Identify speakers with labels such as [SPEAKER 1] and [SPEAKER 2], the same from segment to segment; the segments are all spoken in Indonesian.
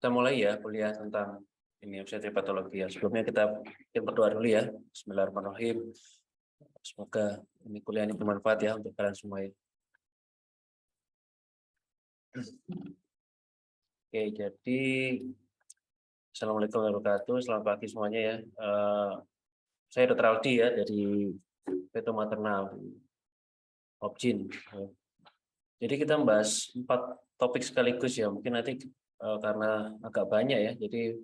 [SPEAKER 1] Kita mulai ya kuliah tentang ini obstetri patologi ya. Sebelumnya kita berdoa dulu ya. Bismillahirrahmanirrahim. Semoga ini kuliah ini bermanfaat ya untuk kalian semua ya. Oke, jadi Assalamualaikum warahmatullahi wabarakatuh. Selamat pagi semuanya ya. Saya Dr. Aldi ya dari Feto Maternal Opjin. Jadi kita membahas 4 topik sekaligus ya. Mungkin nanti karena agak banyak ya. Jadi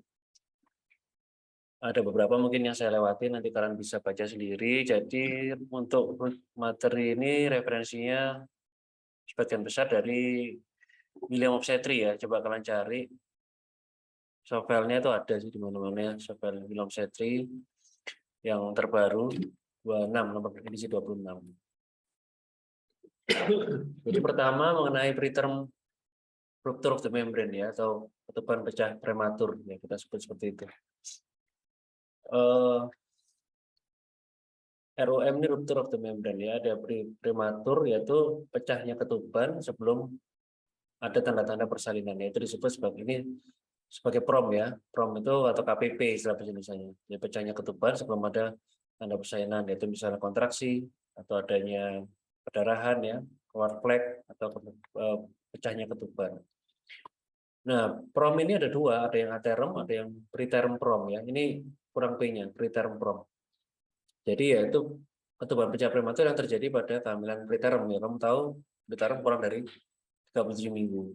[SPEAKER 1] ada beberapa mungkin yang saya lewati, nanti kalian bisa baca sendiri. Jadi untuk materi ini referensinya sebagian besar dari William Obstetri ya. Coba kalian cari. Sovelnya itu ada sih di mana-mana ya. Sovel William Obstetri yang terbaru 26, nomor edisi 26. Jadi pertama mengenai preterm rupture of the membrane ya, atau ketuban pecah prematur ya, kita sebut seperti itu. ROM ini rupture of the membrane ya, ada prematur yaitu pecahnya ketuban sebelum ada tanda-tanda persalinan, yaitu disebut sebagai ini sebagai PROM ya. PROM itu atau KPP istilah bahasa Indonesianya. Ya, pecahnya ketuban sebelum ada tanda persalinan, yaitu misalnya kontraksi atau adanya perdarahan ya, keluar flek atau pecahnya ketuban. Nah, PROM ini ada dua, ada yang aterm, ada yang preterm PROM ya. Ini kurang P-nya, preterm PROM. Jadi ya itu ketuban pecah prematur yang terjadi pada kehamilan preterm ya. Kamu tahu preterm kurang dari 37 minggu.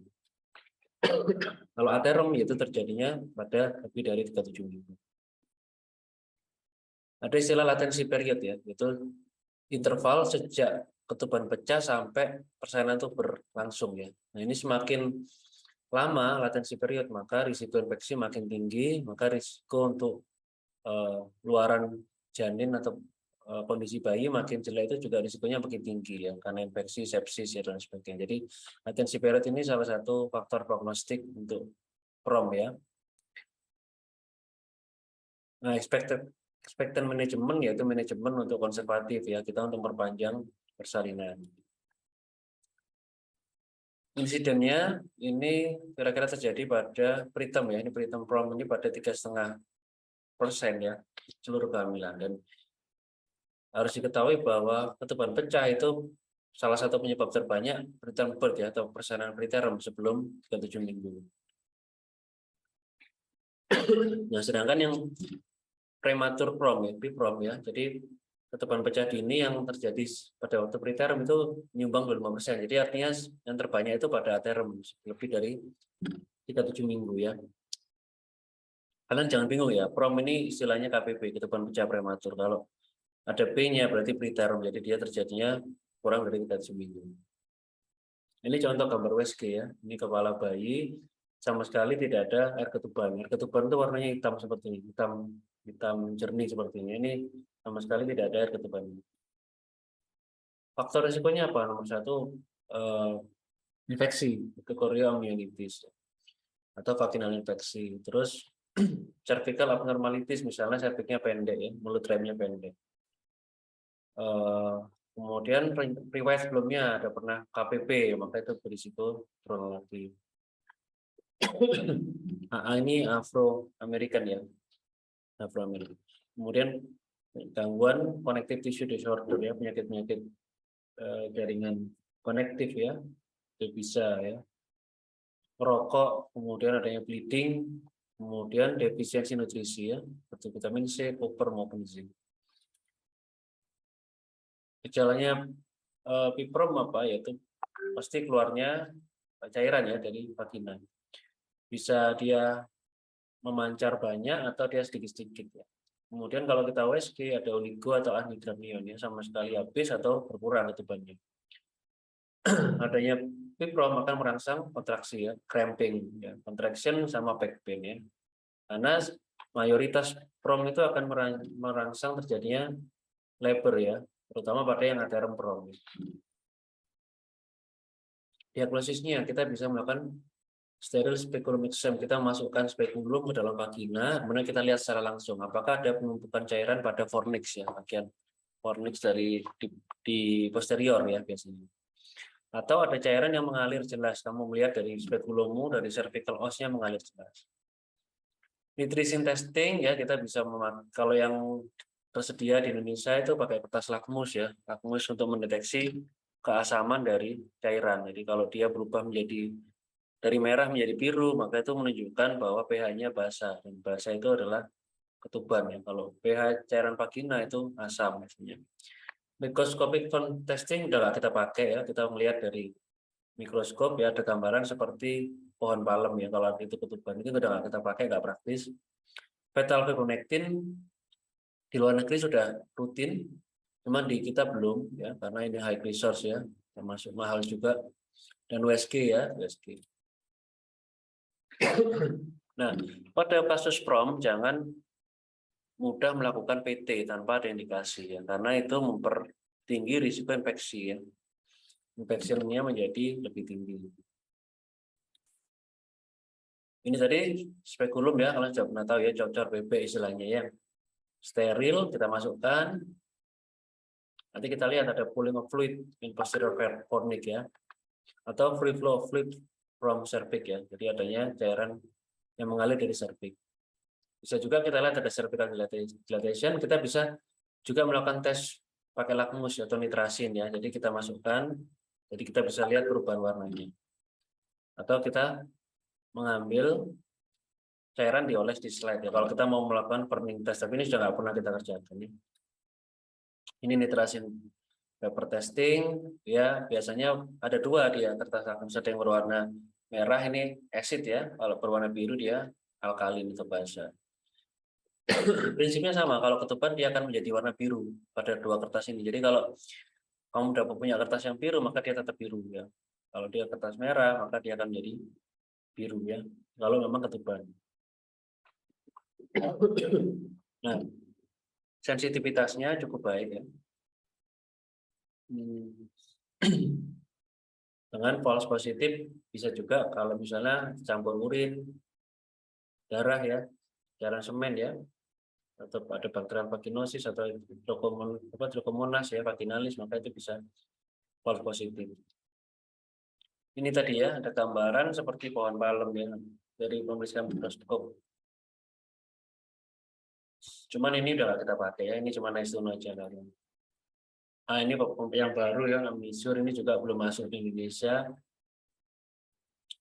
[SPEAKER 1] Kalau aterm itu terjadinya pada lebih dari 37 minggu. Ada istilah latency period ya, itu interval sejak ketuban pecah sampai persalinan itu berlangsung ya. Nah, ini semakin lama latency period, maka risiko infeksi makin tinggi, maka risiko untuk luaran janin atau kondisi bayi makin jelek itu juga risikonya makin tinggi ya, karena infeksi, sepsis ya dan sebagainya. Jadi latency period ini salah satu faktor prognostik untuk PROM ya. Nah, expected management yaitu manajemen untuk konservatif ya, kita untuk memperpanjang persalinan. Insidennya ini kira-kira terjadi pada preterm ya, ini preterm PROM ini pada 3,5% ya seluruh kehamilan, dan harus diketahui bahwa ketuban pecah itu salah satu penyebab terbanyak preterm birth ya, atau persalinan preterm sebelum 37 minggu. Nah, sedangkan yang prematur PROM ya, PROM ya, jadi ketuban pecah dini yang terjadi pada waktu preterm itu menyumbang 25%. Jadi artinya yang terbanyak itu pada aterm, lebih dari 37 minggu ya. Kalian jangan bingung ya, PROM ini istilahnya KPP, ketuban pecah prematur. Kalau ada P-nya berarti preterm, jadi dia terjadinya kurang dari 37 minggu. Ini contoh gambar USG ya. Ini kepala bayi, sama sekali tidak ada air ketuban. Air ketuban itu warnanya hitam seperti ini, hitam jernih seperti ini. Ini sama sekali tidak ada air ketuban. Faktor risikonya apa? Nomor 1, infeksi, chorioamnionitis atau vaginal infeksi. Terus cervical abnormalities, misalnya cervixnya pendek ya, mulut remnya pendek. Kemudian riwayat sebelumnya ada pernah KPP, maka itu berisiko kronologi. Ini Afro-American ya, Afro-American. Kemudian gangguan connective tissue disorder ya, penyakit-penyakit jaringan konektif ya, itu bisa ya. Merokok, kemudian adanya bleeding, kemudian defisiensi nutrisi ya, seperti vitamin C, koper maupun zinc. Gejalanya PROM apa? Yaitu pasti keluarnya cairan ya dari vagina. Bisa dia memancar banyak atau dia sedikit-sedikit ya. Kemudian kalau kita USG ada oligo atau anhidramnion ya, sama sekali habis atau berkurang ketubannya. Adanya PROM akan merangsang kontraksi ya, cramping ya, contraction sama back pain ya. Karena mayoritas PROM itu akan merangsang terjadinya labor ya, terutama pada yang aterm PROM. Diagnosisnya kita bisa melakukan steril speculum exam, kita masukkan spekulum ke dalam vagina, kemudian kita lihat secara langsung apakah ada penumpukan cairan pada fornix ya, bagian fornix dari di posterior ya biasanya. Atau ada cairan yang mengalir jelas, kamu melihat dari spekulummu, dari cervical os-nya mengalir jelas. Nutrition testing ya kita bisa kalau yang tersedia di Indonesia itu pakai kertas lakmus ya, lakmus untuk mendeteksi keasaman dari cairan. Jadi kalau dia berubah menjadi dari merah menjadi biru, maka itu menunjukkan bahwa pH-nya basah, dan basah itu adalah ketuban ya. Kalau pH cairan vagina itu asam misalnya. Microscopic testing udah nggak kita pakai ya, kita melihat dari mikroskop ya ada gambaran seperti pohon palem ya, kalau itu ketuban itu udah nggak kita pakai, nggak praktis. Fetal fibronectin di luar negeri sudah rutin, cuman di kita belum ya, karena ini high resource ya, termasuk mahal juga, dan USG ya, USG. Nah, pada kasus PROM jangan mudah melakukan PT tanpa ada indikasi ya, karena itu mempertinggi risiko infeksi ya. Infeksinya menjadi lebih tinggi. Ini tadi spekulum ya, kalian sudah pernah tahu ya, cocor bebek istilahnya ya. Steril kita masukkan. Nanti kita lihat ada pooling of fluid in posterior fornix ya, atau free flow of fluid from cervix ya. Jadi adanya cairan yang mengalir dari cervix. Bisa juga kita lihat ada cervical dilatation. Kita bisa juga melakukan tes pakai lakmus atau nitrasin ya. Jadi kita masukkan, jadi kita bisa lihat perubahan warnanya. Atau kita mengambil cairan dioles di slide ya. Kalau kita mau melakukan burning test, tapi ini sudah nggak pernah kita kerjakan ya. Ini nitrasin paper testing ya, biasanya ada dua dia kertas lakmus, ada yang berwarna merah ini acid ya, kalau berwarna biru dia alkalin atau basa. Prinsipnya sama, kalau ketuban dia akan menjadi warna biru pada dua kertas ini. Jadi kalau kamu dapat punya kertas yang biru maka dia tetap biru ya. Kalau dia kertas merah maka dia akan menjadi biru ya. Kalau memang ketuban. Nah, sensitivitasnya cukup baik ya. Dengan false positif bisa juga kalau misalnya campur urin, darah ya, cairan semen ya, atau ada bakteri vaginosis atau Trichomonas ya vaginalis, maka itu bisa false positif. Ini tadi ya ada gambaran seperti pohon palem ya dari pemeriksaan mikroskop. Cuman ini udah kita pakai ya, ini cuma nice to know aja kalian. Nah ini yang baru ya, Amnisur ini juga belum masuk di Indonesia,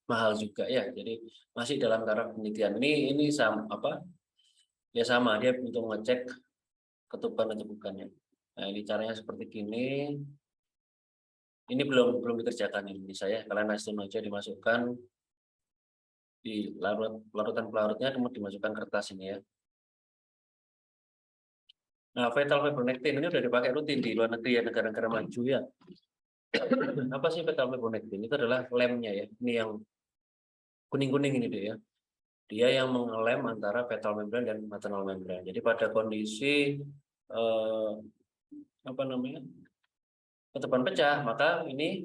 [SPEAKER 1] mahal juga ya. Jadi masih dalam taraf penelitian. Ini sama apa? Ya sama dia untuk mengecek ketuban atau bukannya. Nah ini caranya seperti gini. Ini belum dikerjakan ini saya. Kalian nice to know aja, dimasukkan di larutan pelarutnya, kemudian dimasukkan kertas ini ya. Nah, fetal fibronectin ini sudah dipakai rutin di luar negeri ya, negara-negara maju ya. Apa sih fetal fibronectin? Itu adalah lemnya ya. Ini yang kuning-kuning ini dia ya. Dia yang mengelem antara fetal membran dan maternal membran. Jadi pada kondisi apa namanya? Ketuban pecah, maka ini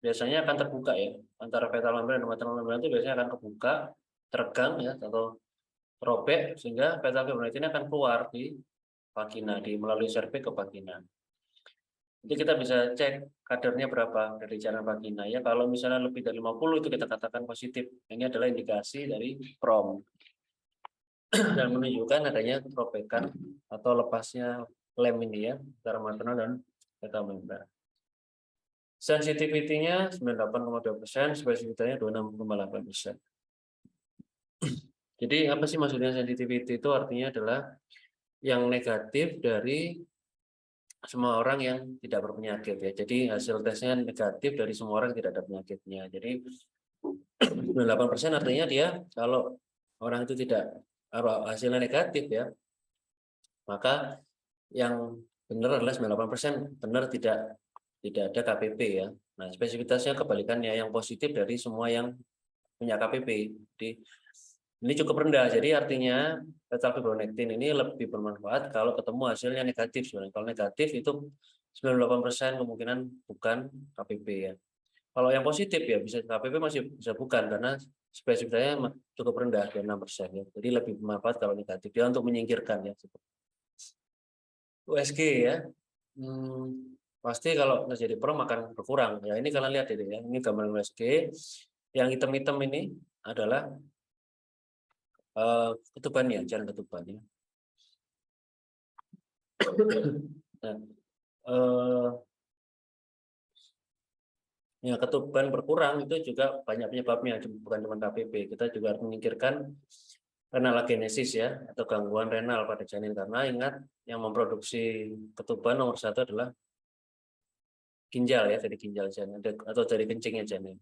[SPEAKER 1] biasanya akan terbuka ya. Antara fetal membran dan maternal membran itu biasanya akan kebuka, teregang ya atau robek sehingga fetal fibronectin akan keluar di vagina, melalui cervix ke vagina. Jadi kita bisa cek kadarnya berapa dari cairan vagina ya. Kalau misalnya lebih dari 50 itu kita katakan positif. Ini adalah indikasi dari PROM dan menunjukkan adanya robekan atau lepasnya lem ini ya antara maternal dan fetal membran. Sensitivity-nya 98,2%, spesifititasnya 26,8%. Jadi apa sih maksudnya sensitivity itu? Artinya adalah yang negatif dari semua orang yang tidak berpenyakit ya. Jadi hasil tesnya negatif dari semua orang tidak ada penyakitnya. Jadi 98% artinya dia kalau orang itu tidak hasilnya negatif ya, maka yang benar adalah 98% benar tidak ada KPP ya. Nah, spesifitasnya kebalikannya, yang positif dari semua yang punya KPP. Jadi ini cukup rendah, jadi artinya fetal fibronectin ini lebih bermanfaat kalau ketemu hasilnya negatif sebenarnya. Kalau negatif itu 98% kemungkinan bukan KPP ya. Kalau yang positif ya bisa KPP masih bisa bukan karena spesifikasinya cukup rendah di 6% ya. Jadi lebih bermanfaat kalau negatif dia untuk menyingkirkan ya. USG ya. Pasti kalau terjadi PROM akan berkurang ya. Ini kalian lihat ini ya. Ini gambaran USG. Yang hitam-hitam ini adalah ketuban ya, jalan ketuban ya. Nah, ya ketuban berkurang itu juga banyak penyebabnya, bukan cuma KPP. Kita juga harus memikirkan renal agenesis ya, atau gangguan renal pada janin, karena ingat yang memproduksi ketuban nomor satu adalah ginjal ya, dari ginjal janin atau dari kencingnya janin.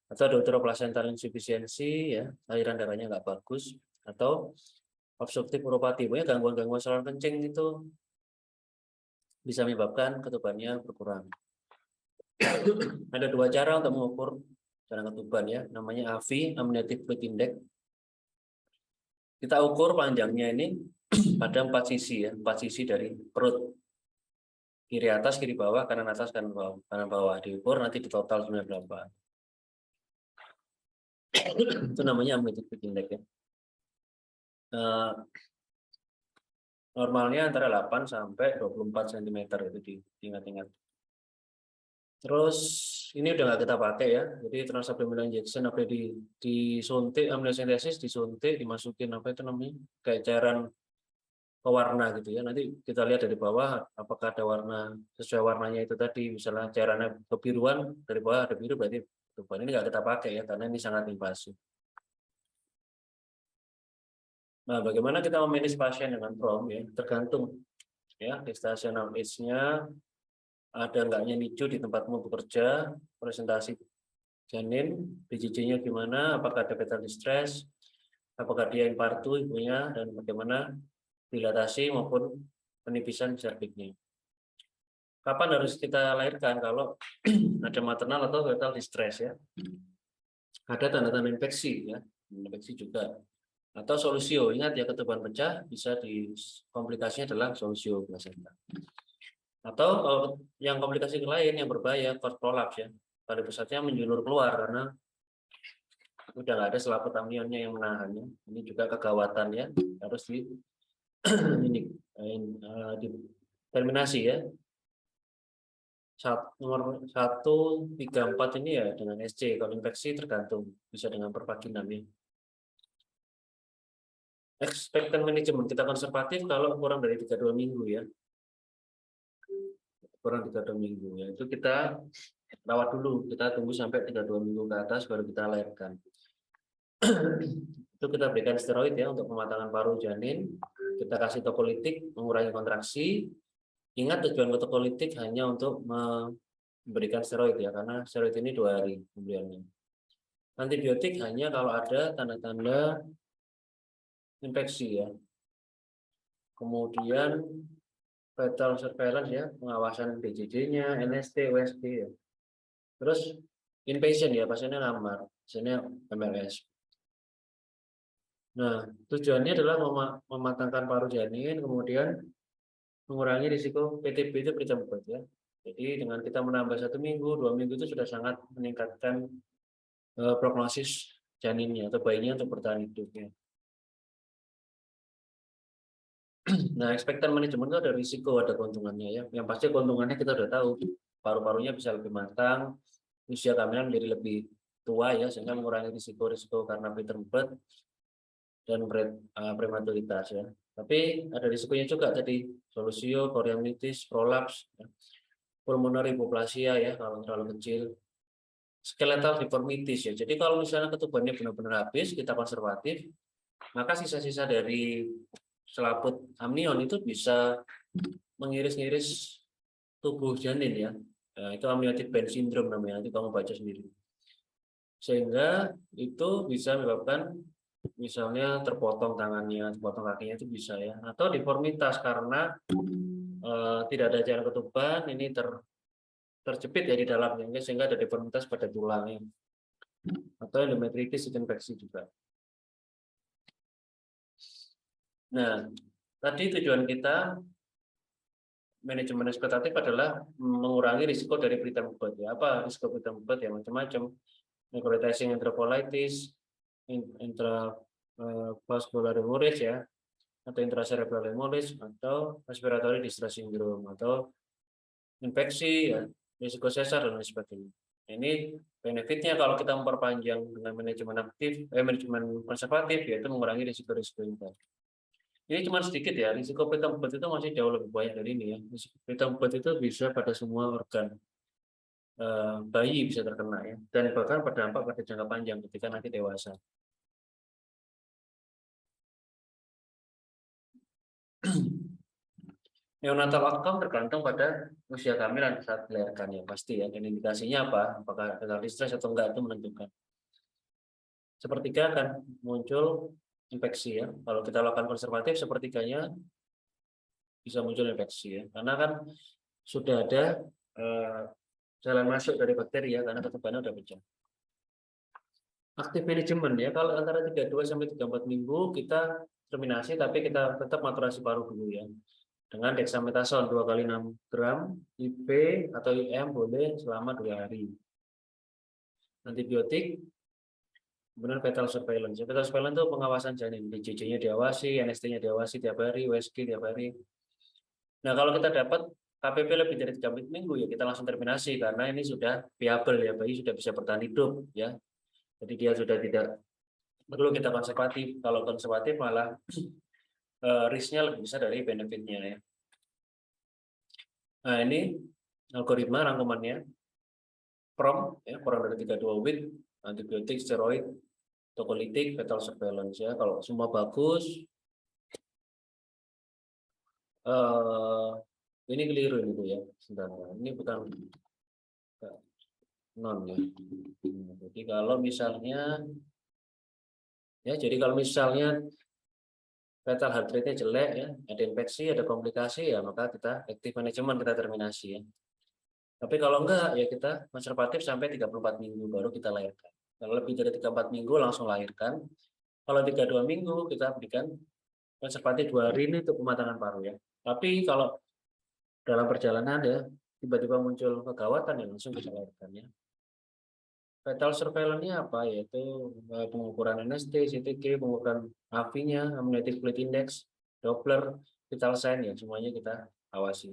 [SPEAKER 1] Atau ada uteroplacental insufficiency ya, aliran darahnya nggak bagus, atau obstruktif uropati, pokoknya gangguan-gangguan saluran kencing itu bisa menyebabkan ketubannya berkurang. Ada dua cara untuk mengukur jalan ketuban ya, namanya AFI, Amniotic Fluid Index. Kita ukur panjangnya ini pada 4 sisi ya, 4 sisi dari perut. Kiri atas, kiri bawah, kanan atas, kanan bawah. Diukur nanti di total sebenarnya berapa. Itu namanya Amniotic Fluid Index ya. Normalnya antara 8 sampai 24 cm itu diingat-ingat. Terus ini udah nggak kita pakai ya. Jadi transabdominal injection apa disuntik, amniocentesis disuntik, dimasukin apa itu namanya? Kayak cairan pewarna gitu ya. Nanti kita lihat dari bawah apakah ada warna sesuai warnanya itu tadi. Misalnya cairannya kebiruan, dari bawah ada biru berarti ketuban. Ini nggak kita pakai ya karena ini sangat invasif. Nah, bagaimana kita memanage pasien dengan PROM ya? Tergantung ya gestational age-nya, ada enggaknya NICU di tempatmu bekerja, presentasi janin, BJJ-nya gimana, apakah ada fetal distress, apakah dia infartu ibunya, dan bagaimana dilatasi maupun penipisan cerviknya. Kapan harus kita lahirkan kalau ada maternal atau fetal distress ya? Ada tanda-tanda infeksi ya, infeksi juga. Atau solusio, ingat ya ketuban pecah bisa di komplikasinya adalah solusio biasanya. Atau yang komplikasi lain yang berbahaya, cord prolapse ya. Pada pusatnya menjulur keluar karena udah nggak ada selaput amnionnya yang menahannya. Ini juga kegawatan ya, harus ini terminasi ya. Nomor 134 ini ya dengan SC. Kalau infeksi tergantung, bisa dengan pervaginam ya. Expectant management kita konservatif kalau kurang dari 32 minggu ya. Kurang 32 minggu ya. Itu kita rawat dulu, kita tunggu sampai 32 minggu ke atas baru kita lahirkan. Itu kita berikan steroid ya untuk pematangan paru janin, kita kasih tokolitik mengurangi kontraksi. Ingat tujuan tokolitik hanya untuk memberikan steroid ya, karena steroid ini 2 hari pemberiannya. Antibiotik hanya kalau ada tanda-tanda infeksi ya. Kemudian fetal surveillance ya, pengawasan BJJ-nya, NST, USG ya. Terus inpatient ya, pasiennya ngamar, pasiennya MLS. Nah, tujuannya adalah mematangkan paru janin, kemudian mengurangi risiko PTB itu preterm birth ya. Jadi dengan kita menambah 1 minggu, 2 minggu itu sudah sangat meningkatkan prognosis janinnya atau bayinya untuk bertahan hidupnya. Nah, expectant management itu ada risiko, ada keuntungannya ya. Yang pasti keuntungannya kita udah tahu, paru-parunya bisa lebih matang, usia kehamilan menjadi lebih tua ya, sehingga mengurangi risiko-risiko karena preterm birth dan prematuritas ya. Tapi ada risikonya juga tadi, solusio, chorioamnitis, prolaps, ya. Pulmonary hypoplasia ya kalau terlalu kecil, skeletal deformities ya. Jadi kalau misalnya ketubannya benar-benar habis, kita konservatif, maka sisa-sisa dari selaput amnion itu bisa mengiris-ngiris tubuh janin ya. Nah, itu amniotic band syndrome namanya, nanti kamu baca sendiri. Sehingga itu bisa menyebabkan misalnya terpotong tangannya, terpotong kakinya itu bisa ya. Atau deformitas karena tidak ada cairan ketuban, ini terjepit ya di dalamnya, sehingga ada deformitas pada tulangnya. Atau endometritis itu infeksi juga. Nah, tadi tujuan kita manajemen ekspektatif adalah mengurangi risiko dari preterm birth ya. Apa risiko preterm birth ya? Macam-macam. Necrotizing enterocolitis, intravascular hemorrhage ya, atau intracerebral hemorrhage, atau respiratory distress syndrome, atau infeksi ya, risiko sesar dan lain sebagainya. Ini Benefitnya kalau kita memperpanjang dengan manajemen konservatif, yaitu mengurangi risiko-risiko impor. Ini cuma sedikit ya, risiko pita ubat itu masih jauh lebih banyak dari ini ya. Risiko pita ubat itu bisa pada semua organ bayi bisa terkena ya, dan bahkan berdampak pada jangka panjang ketika nanti dewasa. Neonatal outcome tergantung pada usia kehamilan saat melahirkan ya pasti ya, dan indikasinya apa, apakah fetal distress atau enggak itu menentukan. Sepertiga akan muncul infeksi ya. Kalau kita lakukan konservatif, sepertiganya bisa muncul infeksi ya, karena kan sudah ada jalan masuk dari bakteri ya, karena ketebalannya udah pecah. Aktif manajemen ya, kalau antara 32 sampai 34 minggu kita terminasi, tapi kita tetap maturasi paru dulu ya. Dengan dexamethasone 2 kali 6 gram, IP atau IM boleh selama 2 hari. Antibiotik, kemudian fetal surveillance. Fetal surveillance itu pengawasan janin, DJJ-nya diawasi, NST-nya diawasi tiap hari, USG tiap hari. Nah, kalau kita dapat KPP lebih dari 3 minggu ya kita langsung terminasi, karena ini sudah viable ya, bayi sudah bisa bertahan hidup ya. Jadi dia sudah tidak perlu kita konservatif. Kalau konservatif malah risk-nya lebih besar dari benefit-nya ya. Nah, ini algoritma rangkumannya. PROM ya, kurang dari 32 week, antibiotik, steroid, tokolitik, fetal surveillance ya. Kalau semua bagus, ini keliru ini ya. Sebentar, ini bukan non ya. Jadi kalau misalnya fetal heart rate-nya jelek ya, ada infeksi, ada komplikasi ya, maka kita active management, kita terminasi ya. Tapi kalau enggak ya kita konservatif sampai 34 minggu baru kita lahirkan. Kalau lebih dari 34 minggu langsung lahirkan. Kalau 32 minggu kita berikan konservatif 2 hari ini untuk pematangan paru ya. Tapi kalau dalam perjalanan ya tiba-tiba muncul kegawatan ya langsung kita lahirkan ya. Fetal surveillance-nya apa? Yaitu pengukuran NST, CTG, pengukuran AFI-nya, amniotic fluid index, Doppler, vital sign ya, semuanya kita awasi.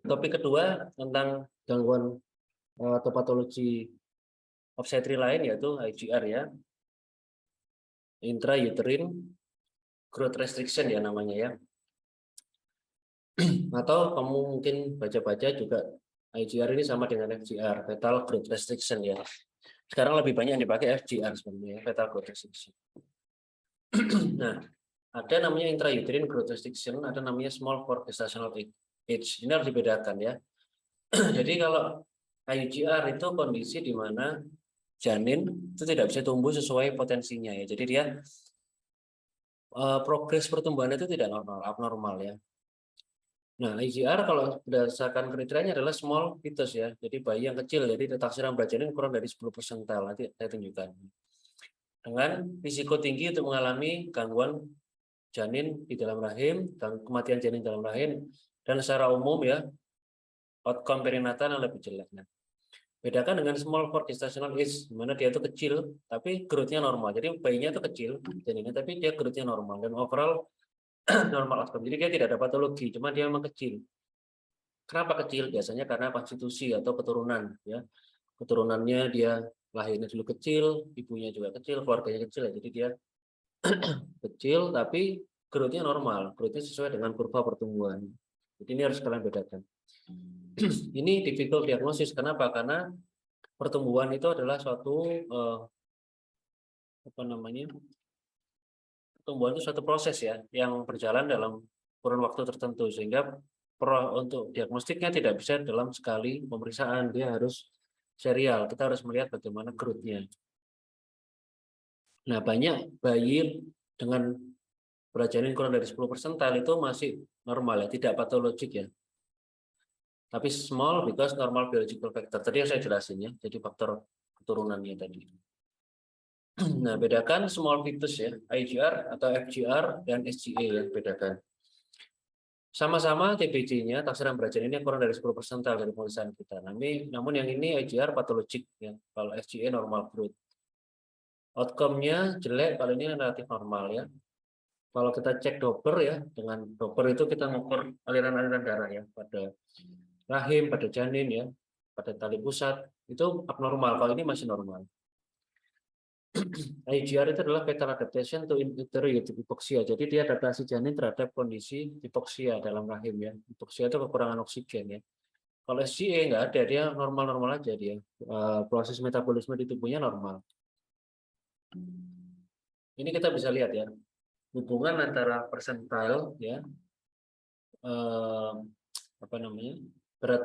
[SPEAKER 1] Topik kedua tentang gangguan atau patologi obstetri lain yaitu IGR ya, intrauterine growth restriction ya namanya ya. Atau kamu mungkin baca-baca juga IGR ini sama dengan FGR, fetal growth restriction ya. Sekarang lebih banyak yang dipakai FGR sebenarnya, fetal growth restriction. Nah, ada namanya intrauterine growth restriction, ada namanya small for gestational age. Ini harus dibedakan ya. Jadi kalau IGR itu kondisi di mana janin itu tidak bisa tumbuh sesuai potensinya ya. Jadi dia progres pertumbuhan itu tidak normal, abnormal ya. Nah, IGR kalau berdasarkan kriterianya adalah small fetus ya. Jadi bayi yang kecil, jadi taksiran berat janin kurang dari 10 persentil. Nanti saya tunjukkan. Dengan risiko tinggi untuk mengalami gangguan janin di dalam rahim, dan kematian janin dalam rahim, dan secara umum ya, outcome perinatal yang lebih jelek. Nah, bedakan dengan small for gestational age, di mana dia itu kecil, tapi growth-nya normal. Jadi bayinya itu kecil, janinnya, tapi dia growth-nya normal. Dan overall normal outcome. Jadi dia tidak ada patologi, cuma dia memang kecil. Kenapa kecil? Biasanya karena konstitusi atau keturunan. Ya, keturunannya dia lahirnya dulu kecil, ibunya juga kecil, keluarganya kecil ya. Jadi dia kecil, tapi growth-nya normal. Growth-nya sesuai dengan kurva pertumbuhan. Jadi ini harus kalian bedakan. Ini difficult diagnosis. Kenapa? Karena pertumbuhan itu adalah suatu pertumbuhan itu suatu proses ya yang berjalan dalam kurun waktu tertentu, sehingga untuk diagnostiknya tidak bisa dalam sekali pemeriksaan, dia harus serial. Kita harus melihat bagaimana growth-nya. Nah, banyak bayi dengan berat janin kurang dari 10 persentil itu masih normal ya, tidak patologik ya. Tapi small because normal biological factor. Tadi yang saya jelasin ya, jadi faktor keturunannya tadi. Nah, bedakan small fetus ya, IGR atau FGR dan SGA ya, bedakan. Sama-sama TBC-nya, taksiran berat janinnya kurang dari 10 persentil dari pemeriksaan kita. Namun yang ini IGR patologik ya, kalau SGA normal growth. Outcome-nya jelek, kalau ini relatif normal ya. Kalau kita cek Doppler ya, dengan Doppler itu kita mengukur aliran-aliran darah ya pada rahim, pada janin ya, pada tali pusat, Itu abnormal, kalau ini masih normal. IGR itu adalah fetal adaptation to hypoksia. Jadi dia adaptasi janin terhadap kondisi hipoksia dalam rahim ya. Hipoksia itu kekurangan oksigen ya. Kalau SGE nggak ada, dia normal-normal aja dia. Proses metabolisme di tubuhnya normal. Ini kita bisa lihat ya, hubungan antara persentil ya, apa namanya, berat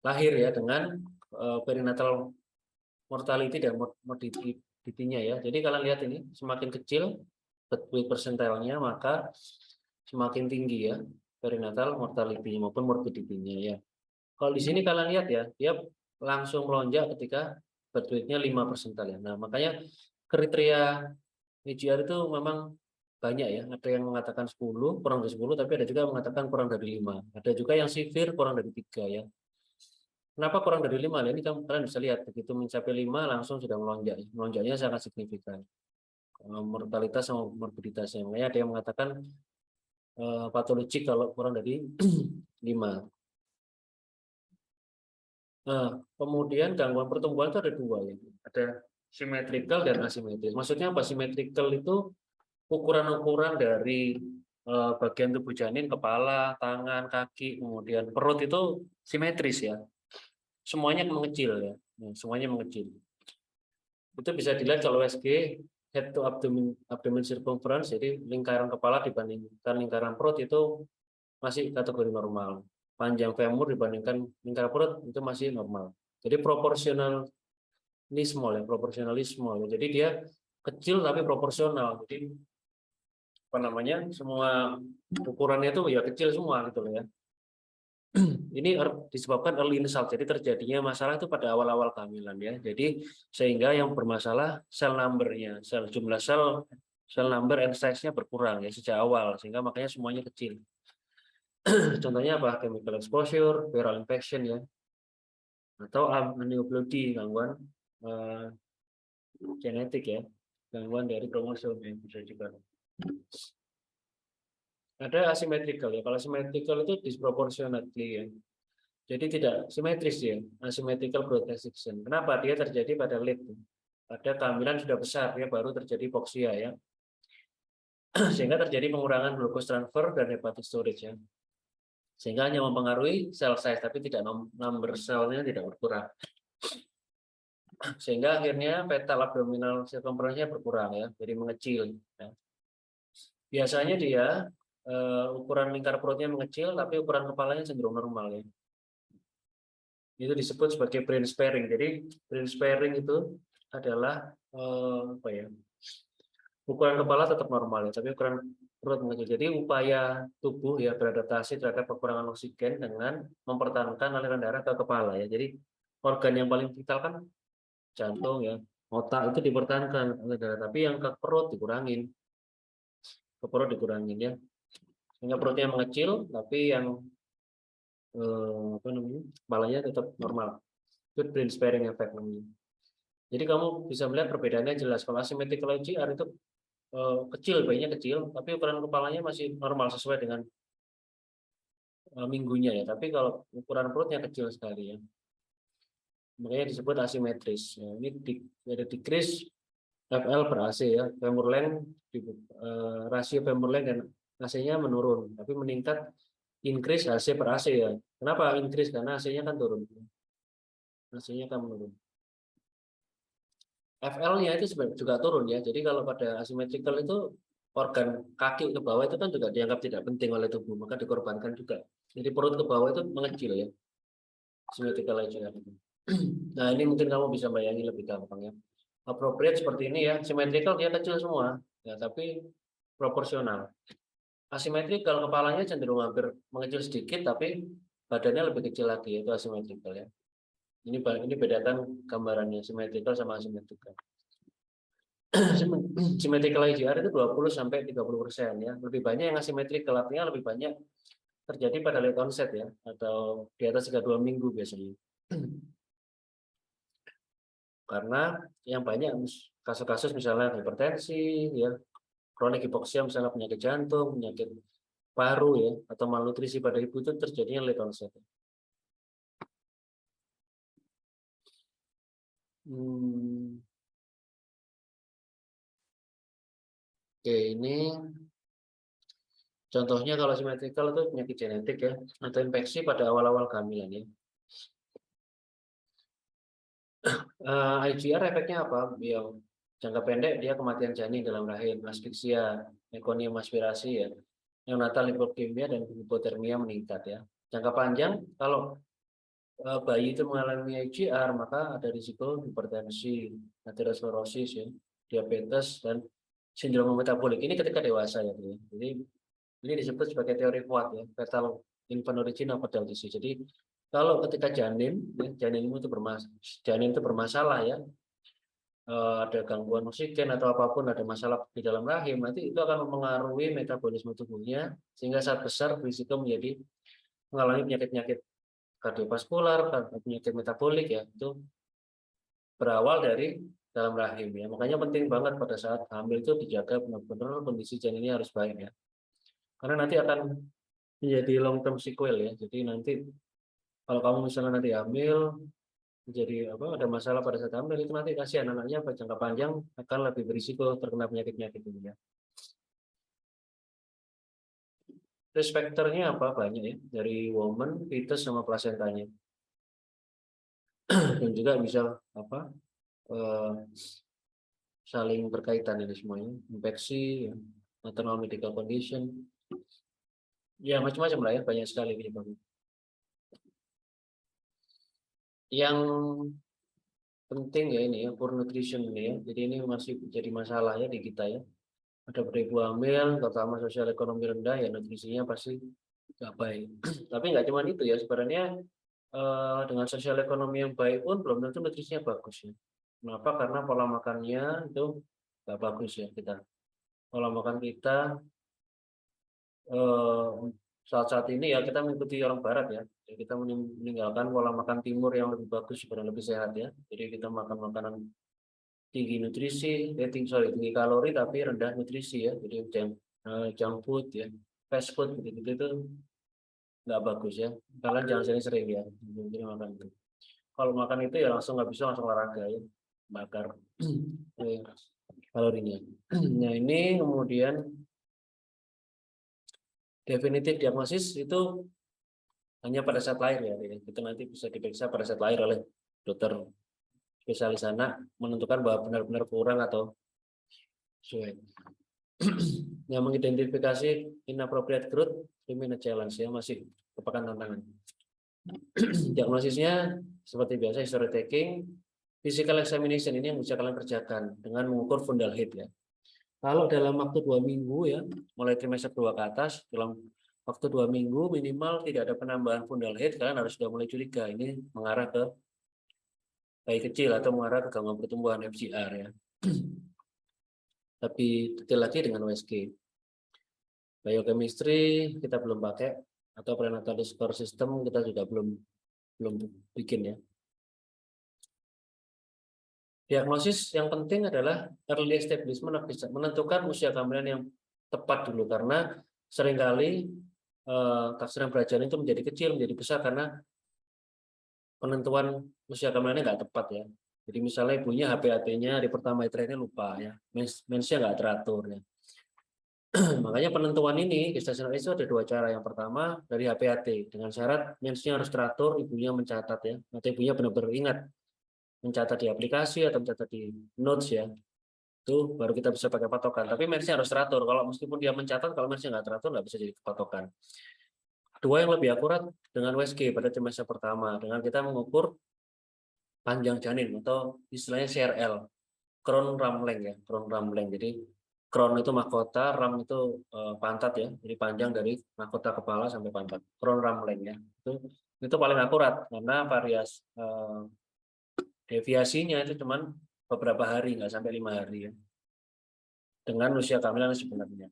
[SPEAKER 1] lahir ya dengan perinatal mortality dan morbidity-nya ya. Jadi kalian lihat ini semakin kecil birth weight persentilenya maka semakin tinggi ya perinatal mortality maupun morbidity-nya ya. Kalau di sini kalian lihat ya, dia langsung melonjak ketika birth weight-nya 5 persentil ya. Nah, makanya kriteria IGR itu memang banyak ya. Ada yang mengatakan 10, kurang dari 10, tapi ada juga yang mengatakan kurang dari 5. Ada juga yang severe kurang dari 3 ya. Kenapa kurang dari 5? Ini kalian bisa lihat, begitu mencapai 5 langsung sudah melonjak. Melonjaknya sangat signifikan. Mortalitas sama morbiditasnya. Makanya ada yang mengatakan patologik kalau kurang dari 5. Nah, kemudian gangguan pertumbuhan itu ada 2 ya. Ada simetrikal dan asimetris. Maksudnya apa? Simetrikal itu ukuran-ukuran dari bagian tubuh janin, kepala, tangan, kaki, kemudian perut itu simetris ya. Semuanya mengecil ya. Nah, semuanya mengecil. Itu bisa dilihat kalau USG head to abdomen circumference, jadi lingkaran kepala dibandingkan lingkaran perut itu masih kategori normal. Panjang femur dibandingkan lingkar perut itu masih normal. Jadi proporsionalisme ya, proporsionalisme. Jadi dia kecil tapi proporsional. Jadi apa namanya? Semua ukurannya itu ya kecil semua gitu loh ya. Ini disebabkan early insult. Jadi terjadinya masalah itu pada awal-awal kehamilan ya. Jadi sehingga yang bermasalah sel number-nya, jumlah sel number and size-nya berkurang ya sejak awal sehingga makanya semuanya kecil. Contohnya apa? Chemical exposure, viral infection ya. Atau aneuploidy, gangguan genetik ya. Gangguan dari kromosom yang bisa juga. Ada asymmetrical ya. Kalau symmetrical itu disproportionately ya. Jadi tidak simetris ya, asymmetrical growth restriction. Kenapa? Dia terjadi pada late. Pada kehamilan sudah besar, ya baru terjadi hipoksia ya. Sehingga terjadi pengurangan glucose transfer dan hepatic storage ya. Sehingga hanya mempengaruhi sel size, tapi tidak number selnya tidak berkurang. Sehingga akhirnya fetal abdominal circumference-nya berkurang ya, jadi mengecil. Ya. Biasanya dia ukuran lingkar perutnya mengecil, tapi ukuran kepalanya cenderung normal ya. Itu disebut sebagai brain sparing. Jadi brain sparing itu adalah apa ya? Ukuran kepala tetap normal ya, tapi ukuran perut mengecil. Jadi upaya tubuh ya beradaptasi terhadap kekurangan oksigen dengan mempertahankan aliran darah ke kepala ya. Jadi organ yang paling vital kan jantung ya, otak itu dipertahankan oleh darah, tapi yang ke perut dikurangin. Ke perut dikurangin ya. Sehingga perutnya mengecil, tapi yang apa namanya? Kepalanya tetap normal. Itu brain sparing effect namanya. Jadi kamu bisa melihat perbedaannya jelas. Kalau asymmetrical IGR itu kecil, bayinya kecil, tapi ukuran kepalanya masih normal sesuai dengan minggunya ya. Tapi kalau ukuran perutnya kecil sekali ya. Makanya disebut asimetris. Ya, ini ada decrease FL per AC ya. Femur length, rasio femur length dan AC-nya menurun, tapi meningkat increase AC per AC ya. Kenapa increase? Karena AC-nya kan turun. AC-nya kan menurun. FL-nya itu juga turun ya. Jadi kalau pada asymmetrical itu organ kaki ke bawah itu kan juga dianggap tidak penting oleh tubuh, maka dikorbankan juga. Jadi perut ke bawah itu mengecil ya. Asymmetrical aja. Nah, ini mungkin kamu bisa bayangin lebih gampang ya. Appropriate seperti ini ya. Symmetrical dia kecil semua, ya tapi proporsional. Asymmetrical kepalanya cenderung hampir mengecil sedikit, tapi badannya lebih kecil lagi, yaitu asymmetrical ya. Ini bedakan gambarannya symmetrical sama asymmetrical. Symmetrical IGR itu 20-30% ya. Lebih banyak yang asymmetrical, artinya lebih banyak terjadi pada late onset ya, atau di atas 32 minggu biasanya. Karena yang banyak kasus-kasus misalnya hipertensi ya, kronik hipoksia misalnya penyakit jantung, penyakit paru ya, atau malnutrisi pada ibu itu terjadinya late onset. Oke, ini contohnya kalau simetrikal itu penyakit genetik ya, atau infeksi pada awal-awal kehamilan ya. IGR efeknya apa? Ya, jangka pendek dia kematian janin dalam rahim, asfiksia, mekonium aspirasi ya, neonatal lipokemia dan hipotermia meningkat ya. Jangka panjang kalau bayi itu mengalami IGR maka ada risiko hipertensi, aterosklerosis ya, diabetes dan sindrom metabolik. Ini ketika dewasa ya. Jadi ini disebut sebagai teori FOAD ya, fetal infant origin of disease. Jadi kalau ketika janin, ya, janin itu bermasalah ya, ada gangguan oksigen atau apapun, ada masalah di dalam rahim, nanti itu akan mempengaruhi metabolisme tubuhnya sehingga saat besar berisiko menjadi mengalami penyakit-penyakit kardiovaskular, penyakit metabolik ya, itu berawal dari dalam rahim ya. Makanya penting banget pada saat hamil itu dijaga benar-benar kondisi janinnya harus baik ya. Karena nanti akan menjadi long term sequel ya. Jadi nanti kalau kamu misalnya nanti hamil, jadi apa ada masalah pada saat hamil itu nanti kasihan anaknya pada jangka panjang akan lebih berisiko terkena penyakit-penyakit ini ya. Risk factor-nya apa banyak ya, dari woman, fetus sama plasentanya. Dan juga bisa apa saling berkaitan ini semuanya, infeksi, ya, maternal medical condition, ya macam-macam lah ya, banyak sekali penyebabnya. Yang penting ya ini ya, poor nutrition ini ya, jadi ini masih jadi masalah ya di kita ya. Ada ibu hamil, terutama sosial ekonomi rendah ya nutrisinya pasti nggak baik. Tapi nggak cuma itu ya, sebenarnya dengan sosial ekonomi yang baik pun belum tentu nutrisinya bagus ya. Kenapa? Karena pola makannya itu nggak bagus ya kita. Pola makan kita saat-saat ini ya kita mengikuti orang barat ya. Jadi kita meninggalkan pola makan timur yang lebih bagus dan lebih sehat ya. Jadi kita makan makanan tinggi nutrisi, tinggi kalori tapi rendah nutrisi ya. Jadi junk food ya, fast food gitu itu nggak bagus ya. Kalian jangan sering-sering ya. Jadi makan itu. Kalau makan itu ya nggak bisa langsung olahraga ya, bakar kalorinya. Nah ini kemudian definitif diagnosis itu hanya pada saat lahir ya. Itu nanti bisa diperiksa pada saat lahir oleh dokter spesialis anak menentukan bahwa benar-benar kurang atau sesuai. Yang mengidentifikasi inappropriate growth remain a challenge ya, masih merupakan tantangan. Diagnosisnya seperti biasa history taking, physical examination ini yang bisa kalian kerjakan dengan mengukur fundal head ya. Kalau dalam waktu 2 minggu ya, mulai trimester 2 ke atas, dalam waktu 2 minggu minimal tidak ada penambahan fundal head, kalian harus sudah mulai curiga ini mengarah ke bayi kecil atau mengarah ke gangguan pertumbuhan FGR ya. Tapi detail lagi dengan USG. Biochemistry kita belum pakai atau prenatal score system kita juga belum bikin ya. Diagnosis yang penting adalah early establishment, menentukan usia kehamilan yang tepat dulu karena seringkali taksiran berjalan itu menjadi kecil, menjadi besar karena penentuan usia kehamilannya nggak tepat ya. Jadi misalnya ibunya HPAT-nya di pertama trimester lupa ya, mensnya nggak teratur ya. Makanya penentuan ini gestational age itu ada 2 cara. Yang pertama dari HPAT dengan syarat mensnya harus teratur, ibunya mencatat ya, atau ibunya benar-benar ingat mencatat di aplikasi atau mencatat di notes ya, itu baru kita bisa pakai patokan. Tapi mensnya harus teratur. Kalau meskipun dia mencatat, kalau mensnya nggak teratur nggak bisa jadi patokan. Kedua yang lebih akurat dengan USG pada trimester pertama dengan kita mengukur panjang janin atau istilahnya CRL, crown ram length ya, crown ram length. Jadi crown itu mahkota, ram itu pantat ya, jadi panjang dari mahkota kepala sampai pantat. Crown ram length ya, itu paling akurat karena deviasinya itu cuman beberapa hari, nggak sampai 5 hari ya. Dengan usia kehamilan sebenarnya.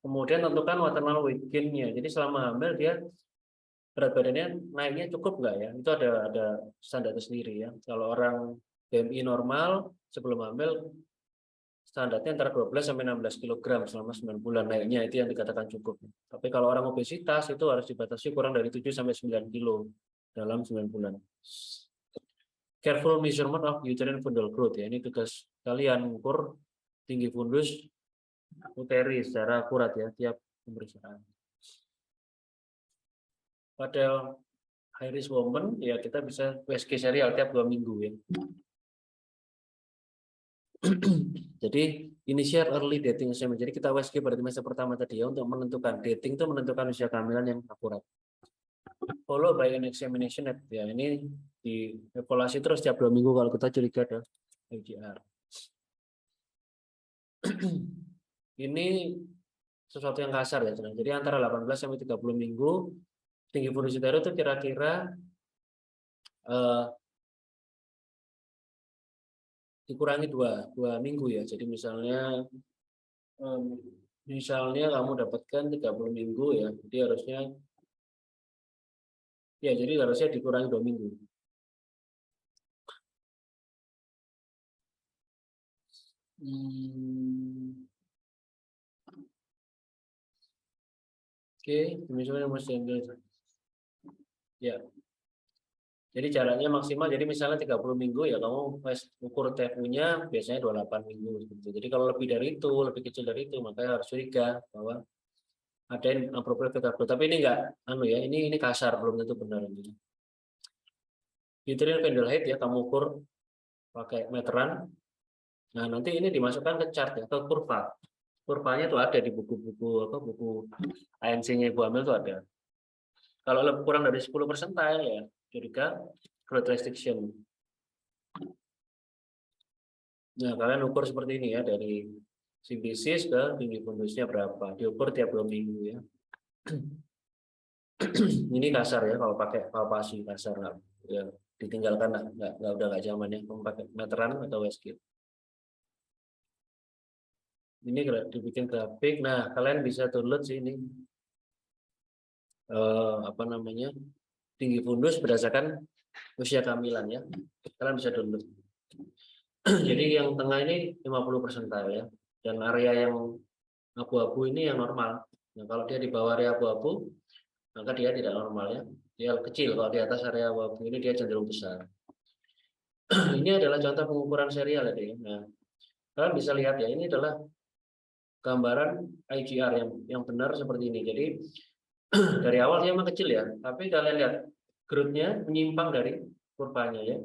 [SPEAKER 1] Kemudian tentukan maternal weight gain-nya. Jadi selama hamil dia berat badannya naiknya cukup nggak ya? Itu ada standar sendiri ya. Kalau orang BMI normal sebelum hamil standarnya antara 12 sampai 16 kg selama 9 bulan naiknya, itu yang dikatakan cukup. Tapi kalau orang obesitas itu harus dibatasi kurang dari 7 sampai 9 kg dalam 9 bulan. Careful measurement of uterine fundal growth ya. Ini tugas kalian ukur tinggi fundus uteri secara akurat ya tiap pemeriksaan. Pada high risk woman ya kita bisa USG serial tiap 2 minggu ya. Jadi initiate early dating assessment. Jadi kita USG pada trimester pertama tadi ya untuk menentukan dating itu menentukan usia kehamilan yang akurat. Follow by an examination ya ini di evaluasi terus tiap 2 minggu kalau kita curiga ada IGR. Ini sesuatu yang kasar ya. Jadi antara 18 sampai 30 minggu tinggi fundus uteri itu kira-kira dikurangi dua minggu ya. Jadi misalnya kamu dapatkan 30 minggu ya. Jadi harusnya dikurangi 2 minggu. Oke, misalnya masih ya. Jadi caranya maksimal, jadi misalnya 30 minggu ya kamu ukur TFU-nya biasanya 28 minggu. Jadi kalau lebih dari itu, lebih kecil dari itu, makanya harus curiga bahwa ada yang appropriate VK. Tapi ini enggak, ini kasar, belum tentu benar. Uterine fundal height ya, kamu ukur pakai meteran. Nah nanti ini dimasukkan ke chart ya, ke kurva. Kurvanya tuh ada di buku ANC-nya ibu hamil tuh ada. Kalau lebih kurang dari 10% ya, curiga growth restriction. Nah, kalian ukur seperti ini ya, dari simplisis ke tinggi fundusnya berapa. Diukur tiap 2 minggu ya. Ini kasar ya, kalau pakai palpasi kasar ya, ditinggalkan lah, udah nggak zaman ya, pakai meteran atau USG. Ini dibikin grafik. Nah, kalian bisa download sih ini. Tinggi fundus berdasarkan usia kehamilan ya. Kalian bisa download. Jadi yang tengah ini 50% ya. Dan area yang abu-abu ini yang normal. Nah, kalau dia di bawah area abu-abu, maka dia tidak normal ya. Dia kecil, kalau di atas area abu-abu ini dia cenderung besar. Ini adalah contoh pengukuran serial ya. Nah, kalian bisa lihat ya, ini adalah gambaran IGR yang benar seperti ini. Jadi dari awal dia memang kecil ya, tapi kalian lihat growth-nya menyimpang dari kurvanya ya.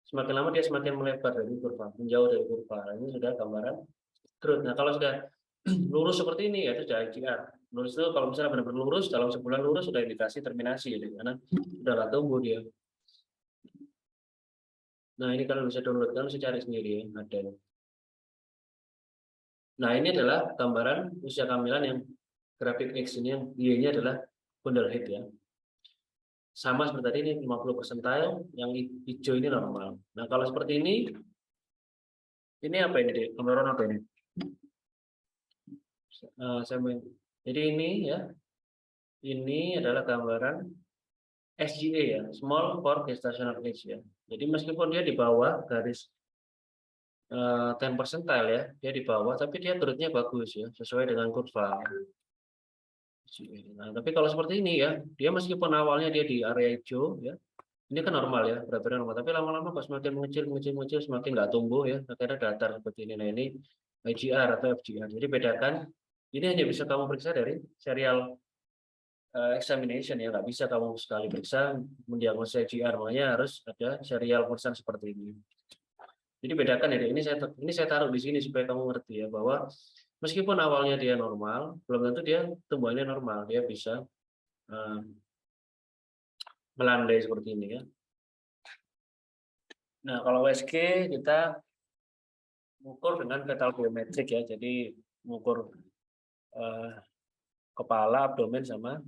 [SPEAKER 1] Semakin lama dia semakin melebar dari kurva, menjauh dari kurva. Nah, ini sudah gambaran growth. Nah, kalau sudah lurus seperti ini ya itu sudah IGR. Lurus itu kalau misalnya benar-benar lurus, dalam sebulan lurus sudah indikasi terminasi ya, karena sudah nggak tumbuh dia. Nah, ini kalian bisa download, kalian bisa cari sendiri ya, ada. Nah, ini adalah gambaran usia kehamilan yang grafik X ini, yang Y-nya adalah fundal height ya. Sama seperti tadi, ini 50 percentile, yang hijau ini normal. Nah, kalau seperti ini apa ini deh? Gambaran apa ini? Jadi ini ya, ini adalah gambaran SGA ya, small for gestational age ya. Jadi meskipun dia di bawah garis 10 percentile ya, dia di bawah, tapi dia growth-nya bagus ya, sesuai dengan kurva. Nah, tapi kalau seperti ini ya, dia meskipun awalnya dia di area hijau ya, ini kan normal ya, berat-berat normal, tapi lama-lama pas semakin mengecil, semakin nggak tumbuh ya, akhirnya datar seperti ini. Nah, ini IGR atau FGR. Jadi bedakan, ini hanya bisa kamu periksa dari serial examination ya, nggak bisa kamu sekali periksa mendiagnosa IGR, makanya harus ada serial pemeriksaan seperti ini. Jadi bedakan ya, ini saya taruh di sini supaya kamu ngerti ya, bahwa meskipun awalnya dia normal, belum tentu dia tumbuhannya normal, dia bisa melandai seperti ini ya. Nah, kalau USG kita mengukur dengan fetal biometrik ya, jadi mengukur kepala, abdomen, sama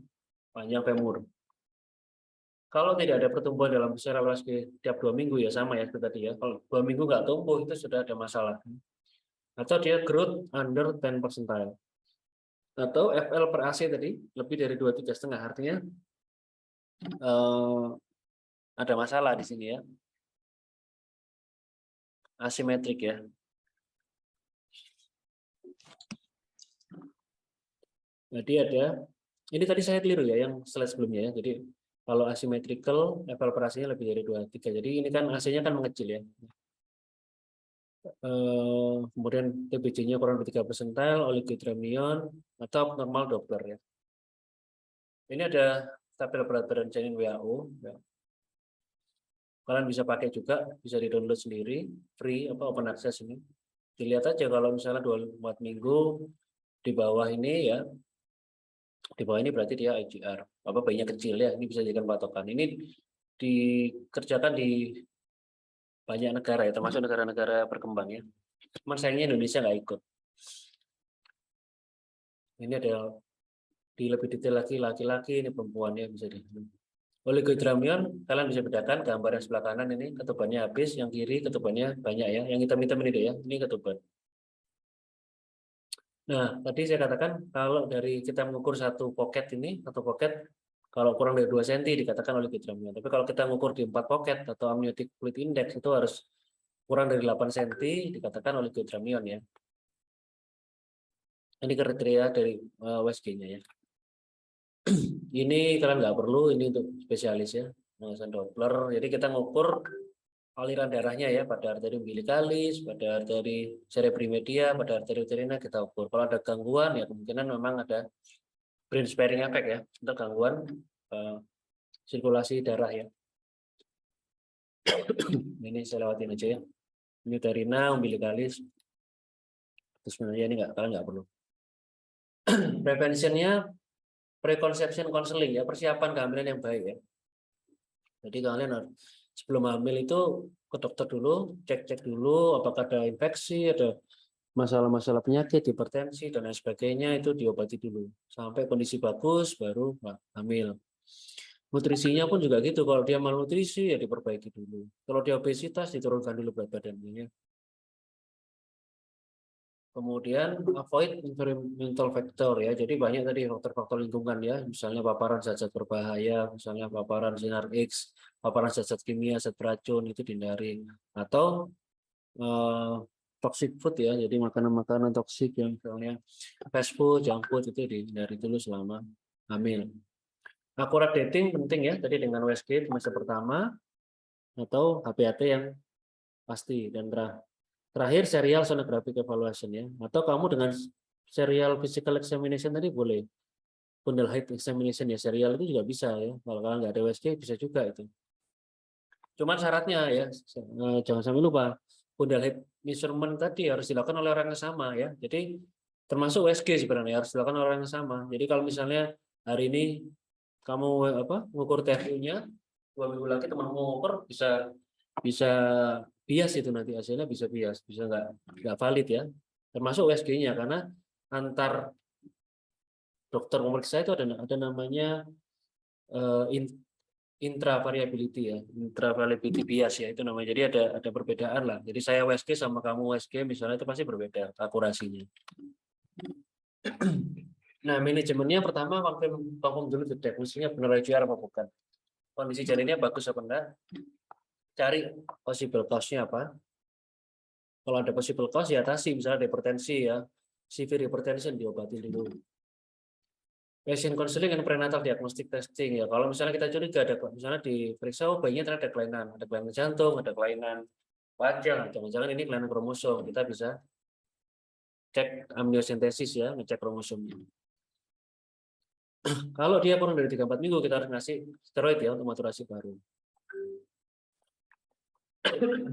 [SPEAKER 1] panjang femur. Kalau tidak ada pertumbuhan dalam serial USG tiap 2 minggu ya sama ya seperti tadi ya. Kalau 2 minggu nggak tumbuh itu sudah ada masalah. Atau dia growth under 10 percentile. Atau FL per AC tadi lebih dari 23,5, artinya ada masalah di sini ya. Asimetrik ya. Jadi ada, ini tadi saya keliru ya yang slide sebelumnya ya. Jadi Kalau asymmetrical level operasinya lebih dari 23. Jadi ini kan AC-nya kan mengecil ya. Kemudian TBC-nya kurang dari 3 persentil, oligohydramnion atau abnormal Doppler ya. Ini ada tabel berat badan janin WHO. Ya. Kalian bisa pakai juga, bisa di-download sendiri, free apa open access ini. Dilihat aja kalau misalnya 24 minggu di bawah ini ya, di bawah ini berarti dia IGR. Apa bayinya kecil ya, ini bisa dijadikan patokan. Ini dikerjakan di banyak negara ya, termasuk negara-negara berkembang ya. Cuman sayangnya Indonesia nggak ikut. Ini ada di lebih detail lagi laki-laki, ini perempuannya bisa di. Oligohydramnion, kalian bisa bedakan gambar yang sebelah kanan ini ketubannya habis, yang kiri ketubannya banyak ya. Yang hitam-hitam ini deh ya, ini ketuban. Nah, tadi saya katakan kalau dari kita mengukur satu pocket ini, satu pocket kalau kurang dari 2 cm dikatakan oligohydramnion. Tapi kalau kita mengukur di 4 pocket atau amniotic fluid index itu harus kurang dari 8 cm dikatakan oligohydramnion ya. Ini kriteria dari USG-nya ya. Ini kalian nggak perlu, ini untuk spesialis ya, pengawasan Doppler. Jadi kita ngukur aliran darahnya ya pada arteri umbilikalis, pada arteri cerebrimedia, pada arteri uterina kita ukur. Kalau ada gangguan ya kemungkinan memang ada brain sparing effect ya, untuk gangguan sirkulasi darah ya. Ini saya lewatin aja ya. Ini uterina, umbilikalis. Terus sebenarnya ini kalian nggak perlu. Preventionnya preconception counseling ya, persiapan kehamilan yang baik ya. Jadi kalian harus sebelum hamil itu ke dokter dulu, cek-cek dulu apakah ada infeksi, ada masalah-masalah penyakit, hipertensi dan lain sebagainya, itu diobati dulu sampai kondisi bagus baru hamil. Nutrisinya pun juga gitu, kalau dia malnutrisi ya diperbaiki dulu. Kalau dia obesitas diturunkan dulu berat badannya. Kemudian avoid environmental factor ya. Jadi banyak tadi faktor-faktor lingkungan ya, misalnya paparan zat-zat berbahaya, misalnya paparan sinar X, paparan zat-zat kimia, zat beracun itu dihindari. Atau toxic food ya, jadi makanan-makanan toksik yang misalnya fast food, junk food itu dihindari dulu selama hamil. Akurat dating penting ya, tadi dengan USG semester pertama atau HPAT yang pasti dan terakhir serial sonographic evaluation ya, atau kamu dengan serial physical examination tadi boleh, bundle height examination ya, serial itu juga bisa ya, kalau kalian nggak ada USG bisa juga itu. Cuman syaratnya ya, jangan sampai lupa, bundle height measurement tadi harus dilakukan oleh orang yang sama ya, jadi termasuk USG sebenarnya harus dilakukan oleh orang yang sama. Jadi kalau misalnya hari ini kamu mengukur TFU-nya, 2 minggu lagi teman mengukur bisa bias itu nanti hasilnya bisa bias, bisa nggak valid ya, termasuk USG-nya karena antar dokter memeriksa itu ada namanya intravariability ya, intravariability bias ya itu namanya. Jadi ada perbedaan lah. Jadi saya USG sama kamu USG misalnya itu pasti berbeda akurasinya. Nah, manajemennya pertama confirm dulu diagnosisnya benar IGR apa bukan. Kondisi janinnya bagus apa enggak? Cari possible cause-nya apa. Kalau ada possible cause ya atasi, misalnya hipertensi ya, severe hypertension diobati dulu. Patient counseling dan prenatal diagnostic testing ya. Kalau misalnya kita curiga ada misalnya diperiksa bayinya ternyata ada kelainan jantung, ada kelainan wajah, jangan-jangan ini kelainan kromosom, kita bisa cek amniocentesis ya, ngecek kromosomnya. Kalau dia kurang dari 3-4 minggu kita harus ngasih steroid ya untuk maturasi baru.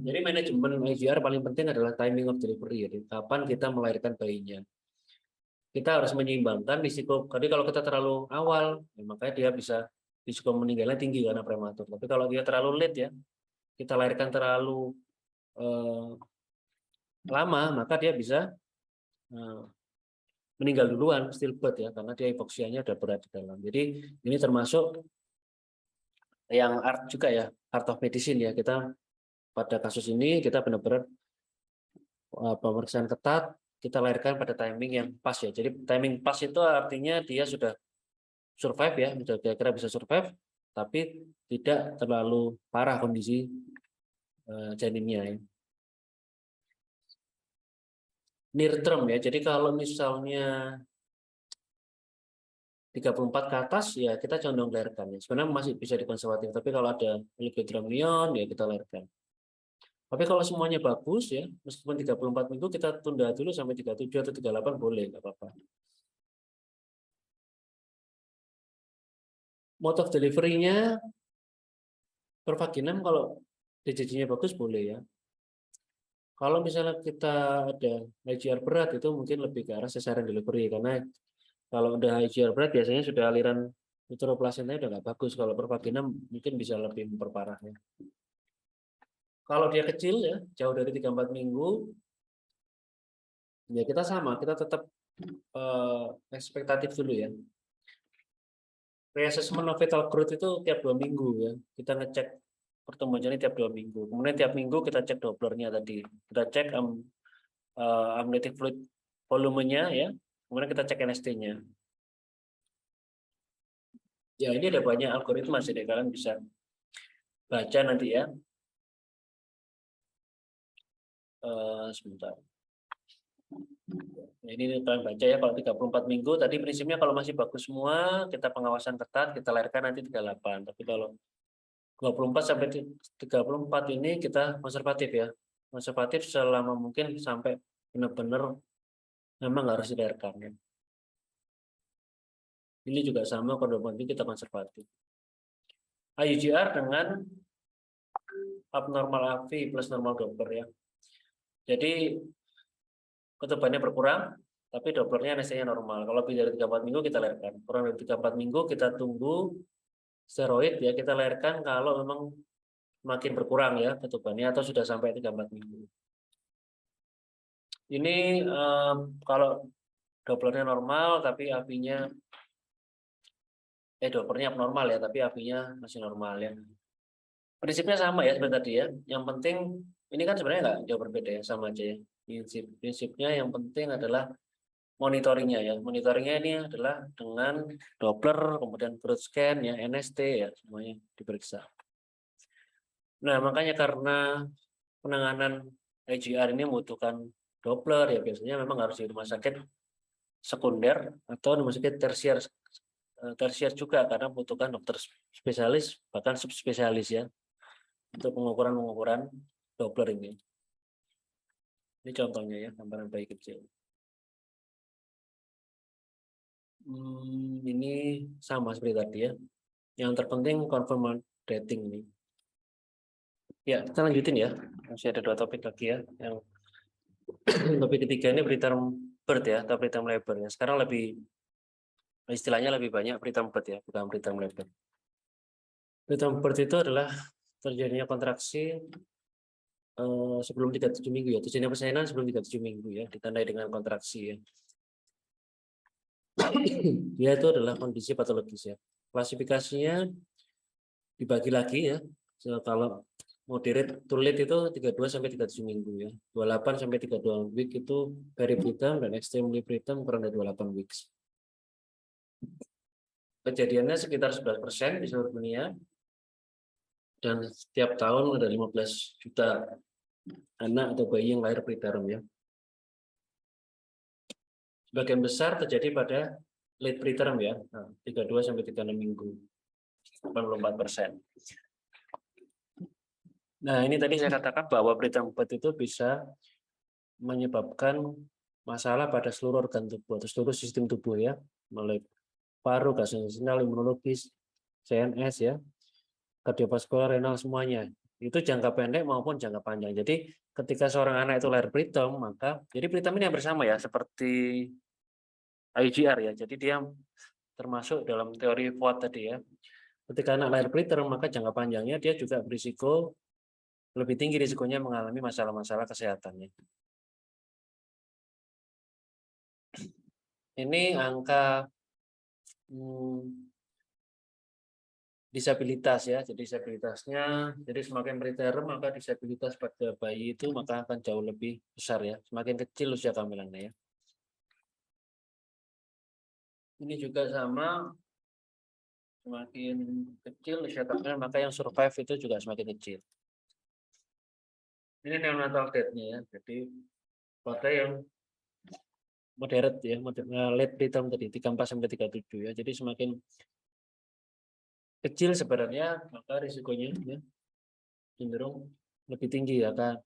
[SPEAKER 1] Jadi manajemen IVR paling penting adalah timing of delivery, jadi kapan kita melahirkan bayinya. Kita harus menyeimbangkan risiko. Jadi kalau kita terlalu awal, ya makanya dia bisa risiko meninggalnya tinggi karena prematur. Tapi kalau dia terlalu late ya, kita lahirkan terlalu lama, maka dia bisa meninggal duluan, stillbirth ya, karena dia hipoksianya udah berat di dalam. Jadi ini termasuk yang art juga ya, art of medicine ya. Kita pada kasus ini kita benar-benar pemeriksaan ketat, kita lahirkan pada timing yang pas ya. Jadi timing pas itu artinya dia sudah survive ya, sudah kira-kira bisa survive, tapi tidak terlalu parah kondisi janinnya ya. Near term ya, jadi kalau misalnya 34 ke atas ya kita condong lahirkan ya. Sebenarnya masih bisa dikonservatif, tapi kalau ada oligodramnion ya kita lahirkan. Tapi kalau semuanya bagus ya, meskipun 34 minggu kita tunda dulu sampai 37 atau 38 boleh, nggak apa-apa. Mode of delivery-nya per vaginam kalau DJJ-nya bagus boleh ya. Kalau misalnya kita ada IGR berat itu mungkin lebih ke arah cesarean delivery, karena kalau udah IGR berat biasanya sudah aliran uteroplasentanya udah nggak bagus. Kalau per vaginam mungkin bisa lebih memperparahnya. Kalau dia kecil ya, jauh dari 34 minggu, ya kita sama, kita tetap ekspektatif dulu ya. Reassessment of fetal growth itu tiap 2 minggu ya. Kita ngecek pertumbuhan janin tiap 2 minggu. Kemudian tiap minggu kita cek Dopplernya tadi. Kita cek amniotic fluid volumenya ya. Kemudian kita cek NST-nya. Ya ini ada banyak algoritma sih, kalian bisa baca nanti ya. Sebentar. Ini kalian baca ya, kalau 34 minggu tadi prinsipnya kalau masih bagus semua, kita pengawasan ketat, kita lahirkan nanti 38. Tapi kalau 24 sampai 34 ini kita konservatif ya. Konservatif selama mungkin sampai benar-benar memang harus dilahirkan ya. Ini juga sama kalau kita konservatif. IUGR dengan abnormal AV plus normal Doppler ya. Jadi ketubannya berkurang, tapi Dopplernya NST-nya normal. Kalau lebih dari 34 minggu kita lahirkan. Kurang dari 34 minggu kita tunggu steroid ya, kita lahirkan kalau memang makin berkurang ya ketubannya atau sudah sampai 34 minggu. Ini kalau Dopplernya normal tapi AV-nya Dopplernya abnormal ya, tapi AV-nya masih normal ya. Prinsipnya sama ya seperti tadi ya. Yang penting ini kan sebenarnya nggak jauh berbeda ya, sama aja ya. Prinsipnya yang penting adalah monitoringnya ya. Monitoringnya ini adalah dengan Doppler, kemudian growth scan ya, NST ya, semuanya diperiksa. Nah, makanya karena penanganan IGR ini membutuhkan Doppler ya, biasanya memang harus di rumah sakit sekunder atau rumah sakit tersier juga, karena membutuhkan dokter spesialis bahkan subspesialis ya untuk pengukuran Doppler ini. Ini contohnya ya, gambaran bayi kecil. Ini sama seperti tadi ya. Yang terpenting confirm dating ini. Ya, kita lanjutin ya. Masih ada 2 topik lagi ya. Yang topik ketiga ini preterm birth ya, atau preterm labor ya. Sekarang lebih istilahnya lebih banyak preterm birth ya, bukan preterm labor. Preterm birth itu adalah terjadinya kontraksi sebelum 37 minggu ya. Terjadinya persalinan sebelum 37 minggu ya, ditandai dengan kontraksi ya. Dia itu adalah kondisi patologis ya. Klasifikasinya dibagi lagi ya. Kalau moderate to late itu 32 sampai 37 minggu ya. 28 sampai 32 week itu peripreterm dan extremely preterm kurang dari 28 weeks. Kejadiannya sekitar 11% di seluruh dunia. Dan setiap tahun ada 15 juta anak atau bayi yang lahir preterm ya. Sebagian besar terjadi pada late preterm ya. 32 sampai 36 minggu. 84%. Nah, ini tadi saya katakan bahwa preterm birth itu bisa menyebabkan masalah pada seluruh organ tubuh atau seluruh sistem tubuh ya, mulai paru, gastrointestinal, imunologis, CNS ya, kardiovaskular, renal semuanya. Itu jangka pendek maupun jangka panjang. Jadi ketika seorang anak itu lahir preterm, maka jadi preterm ini yang bersama ya, seperti IGR ya. Jadi dia termasuk dalam teori Vogt tadi ya. Ketika anak lahir preterm, maka jangka panjangnya dia juga berisiko lebih tinggi risikonya mengalami masalah-masalah kesehatannya. Ini angka disabilitas ya. Jadi disabilitasnya, jadi semakin preterm maka disabilitas pada bayi itu maka akan jauh lebih besar ya. Semakin kecil usia kehamilannya ya. Ini juga sama, semakin kecil usia kehamilan maka yang survive itu juga semakin kecil. Ini neonatal death-nya ya. Jadi pada yang moderate ya, late preterm tadi 34 sampai 37 ya. Jadi semakin kecil sebenarnya maka risikonya ya cenderung lebih tinggi ya kan.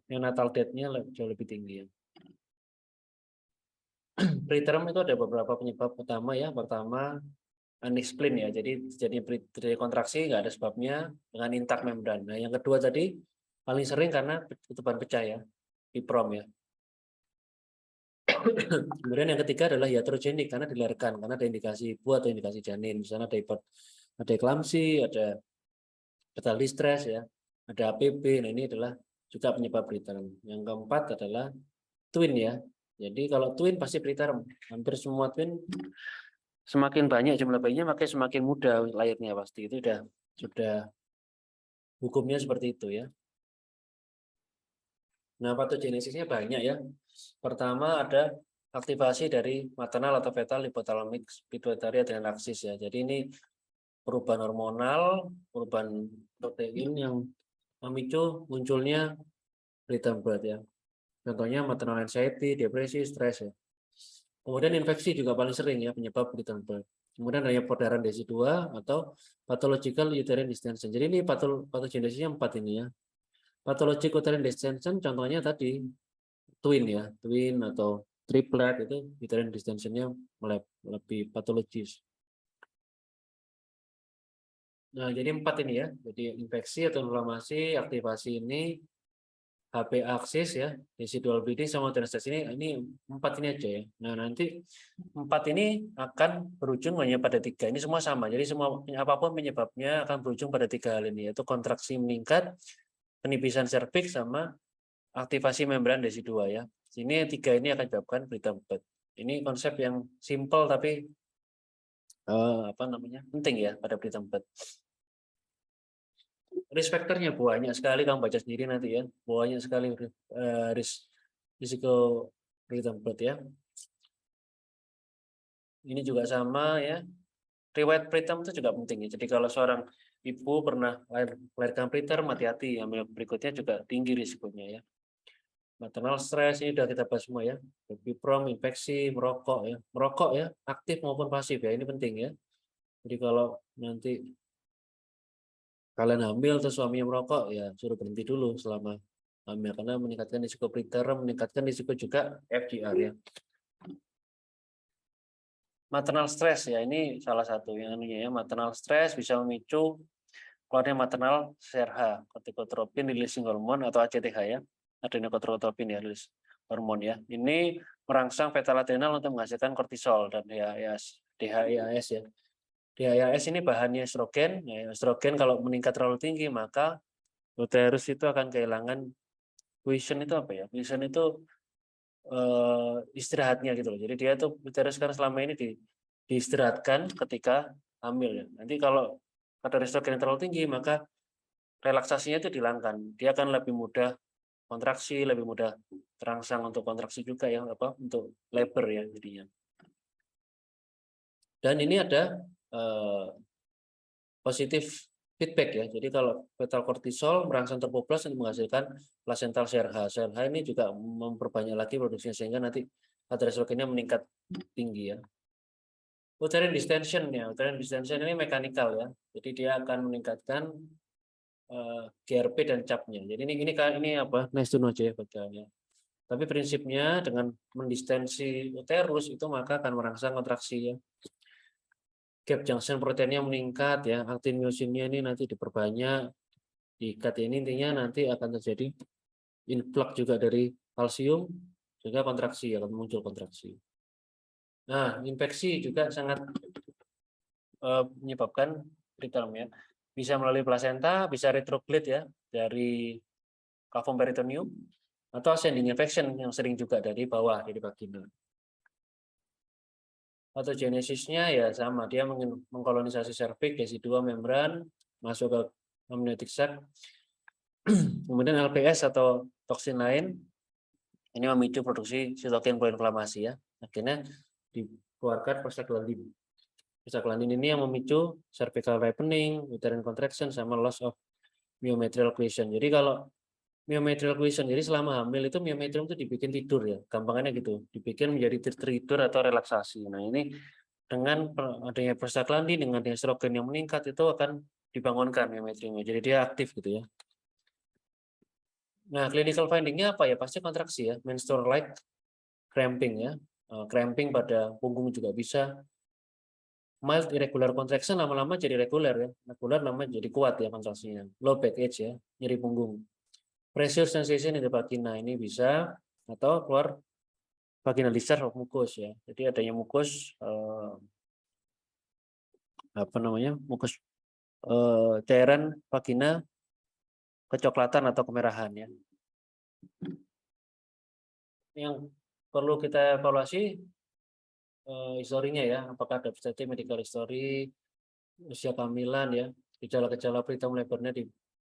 [SPEAKER 1] Neonatal death-nya jauh lebih tinggi ya. Preterm itu ada beberapa penyebab utama ya. Pertama unexplained ya. Jadi terjadi kontraksi nggak ada sebabnya dengan intak membran. Nah, yang kedua tadi paling sering karena ketuban pecah ya, piprom ya. Kemudian yang ketiga adalah iatrogenik karena dilahirkan karena ada indikasi ibu atau indikasi janin. Misalnya ada eklamsi, ada fetal distress ya, ada APB. Nah, ini adalah juga penyebab preterm. Yang keempat adalah twin ya. Jadi kalau twin pasti preterm. Hampir semua twin semakin banyak jumlah bayinya maka semakin mudah lahirnya pasti. Itu sudah hukumnya seperti itu ya. Nah, patogenesisnya banyak ya. Pertama ada aktivasi dari maternal atau fetal hypothalamic pituitary adrenal axis ya. Jadi ini perubahan hormonal, perubahan protein yang memicu munculnya preterm birth ya. Contohnya maternal anxiety, depresi, stres ya. Kemudian infeksi juga paling sering ya penyebab preterm birth. Kemudian ada perdarahan DESI2 atau pathological uterine distension. Jadi ini patogenesisnya 4 ini ya. Pathologic uterine distension contohnya tadi twin ya, twin atau triplet itu uterine distensionnya lebih patologis. Nah, jadi 4 ini ya. Jadi infeksi atau inflamasi, aktivasi ini, HP aksis ya, residual bleeding sama uterine ini 4 ini aja ya. Nah, nanti 4 ini akan berujung hanya pada 3. Ini semua sama. Jadi semua apapun penyebabnya akan berujung pada 3 hal ini, yaitu kontraksi meningkat, penipisan serviks sama aktivasi membran DESI2 ya. Sini 3 ini akan menyebabkan preterm birth. Ini konsep yang simple tapi penting ya pada preterm birth. Risk factor-nya banyak sekali, kamu baca sendiri nanti ya. Banyak sekali risiko preterm birth ya. Ini juga sama ya. Riwayat preterm itu juga penting ya. Jadi kalau seorang ibu pernah melahirkan preterm, hati-hati. Yang berikutnya juga tinggi risikonya ya. Maternal stress ini sudah kita bahas semua ya. Piprom, infeksi, merokok ya, aktif maupun pasif ya, ini penting ya. Jadi kalau nanti kalian hamil atau suaminya merokok ya suruh berhenti dulu selama hamil karena meningkatkan risiko preterm, meningkatkan risiko juga FGR ya. Maternal stress ya, ini salah satu yang anunya ya. Maternal stress bisa memicu keluarnya maternal SRH, corticotropin releasing hormone atau ACTH ya. Adrenocorticotropin ya, rilis hormon ya. Ini merangsang fetal adrenal untuk menghasilkan kortisol dan DHEAS ya. DHEAS ini bahannya estrogen. Ya, estrogen kalau meningkat terlalu tinggi maka uterus itu akan kehilangan quiescent itu apa ya? Quiescent itu istirahatnya gitu loh. Jadi dia tuh uterus kan selama ini diistirahatkan ketika hamil ya. Nanti kalau kadar estrogen terlalu tinggi maka relaksasinya itu dihilangkan. Dia akan lebih mudah kontraksi, lebih mudah terangsang untuk kontraksi juga ya, untuk labor ya jadinya. Dan ini ada positif feedback ya. Jadi kalau fetal kortisol merangsang tropoplas untuk menghasilkan placental SRH. SRH ini juga memperbanyak lagi produksinya sehingga nanti kadar estrogennya meningkat tinggi ya. Uterine distension ya. Uterine distension ini mekanikal ya. Jadi dia akan meningkatkan GRP dan CAP-nya. Jadi ini apa? Nice to know aja ya bacaannya. Tapi prinsipnya dengan mendistensi uterus itu maka akan merangsang kontraksi ya. Gap junction proteinnya meningkat ya, aktin myosinnya ini nanti diperbanyak, diikat ini intinya nanti akan terjadi influx juga dari kalsium sehingga kontraksi akan muncul kontraksi. Nah, infeksi juga sangat menyebabkan preterm ya. Bisa melalui plasenta, bisa retrograde ya dari cavum peritoneum atau ascending infection yang sering juga dari bawah dari vagina. Patogenesisnya ya sama, dia mengkolonisasi serviks, DESI2 membran, masuk ke amniotic sac. Kemudian LPS atau toksin lain ini memicu produksi sitokin proinflamasi ya. Akhirnya dikeluarkan prostaglandin. Prostaglandin ini yang memicu cervical ripening, uterine contraction sama loss of myometrial cohesion. Jadi kalau myometrial cohesion. Jadi selama hamil itu myometrium itu dibikin tidur ya, gampangannya gitu, dibikin menjadi tidur atau relaksasi. Nah ini dengan adanya prostaglandin, dengan adanya estrogen yang meningkat itu akan dibangunkan myometriumnya, jadi dia aktif gitu ya. Nah clinical findingnya apa ya? Pasti kontraksi ya, menstrual like cramping ya, cramping pada punggung juga bisa. Mild irregular contraction lama-lama jadi reguler ya, reguler lama jadi kuat ya kontraksinya. Low back age ya, nyeri punggung. Pressure sensation in the vagina ini bisa, atau keluar vaginal discharge of mucus ya. Jadi adanya mukus apa namanya? Mukus cairan vagina kecoklatan atau kemerahan ya. Yang perlu kita evaluasi historinya ya, apakah ada medical history, usia kehamilan ya, gejala-gejala preterm labornya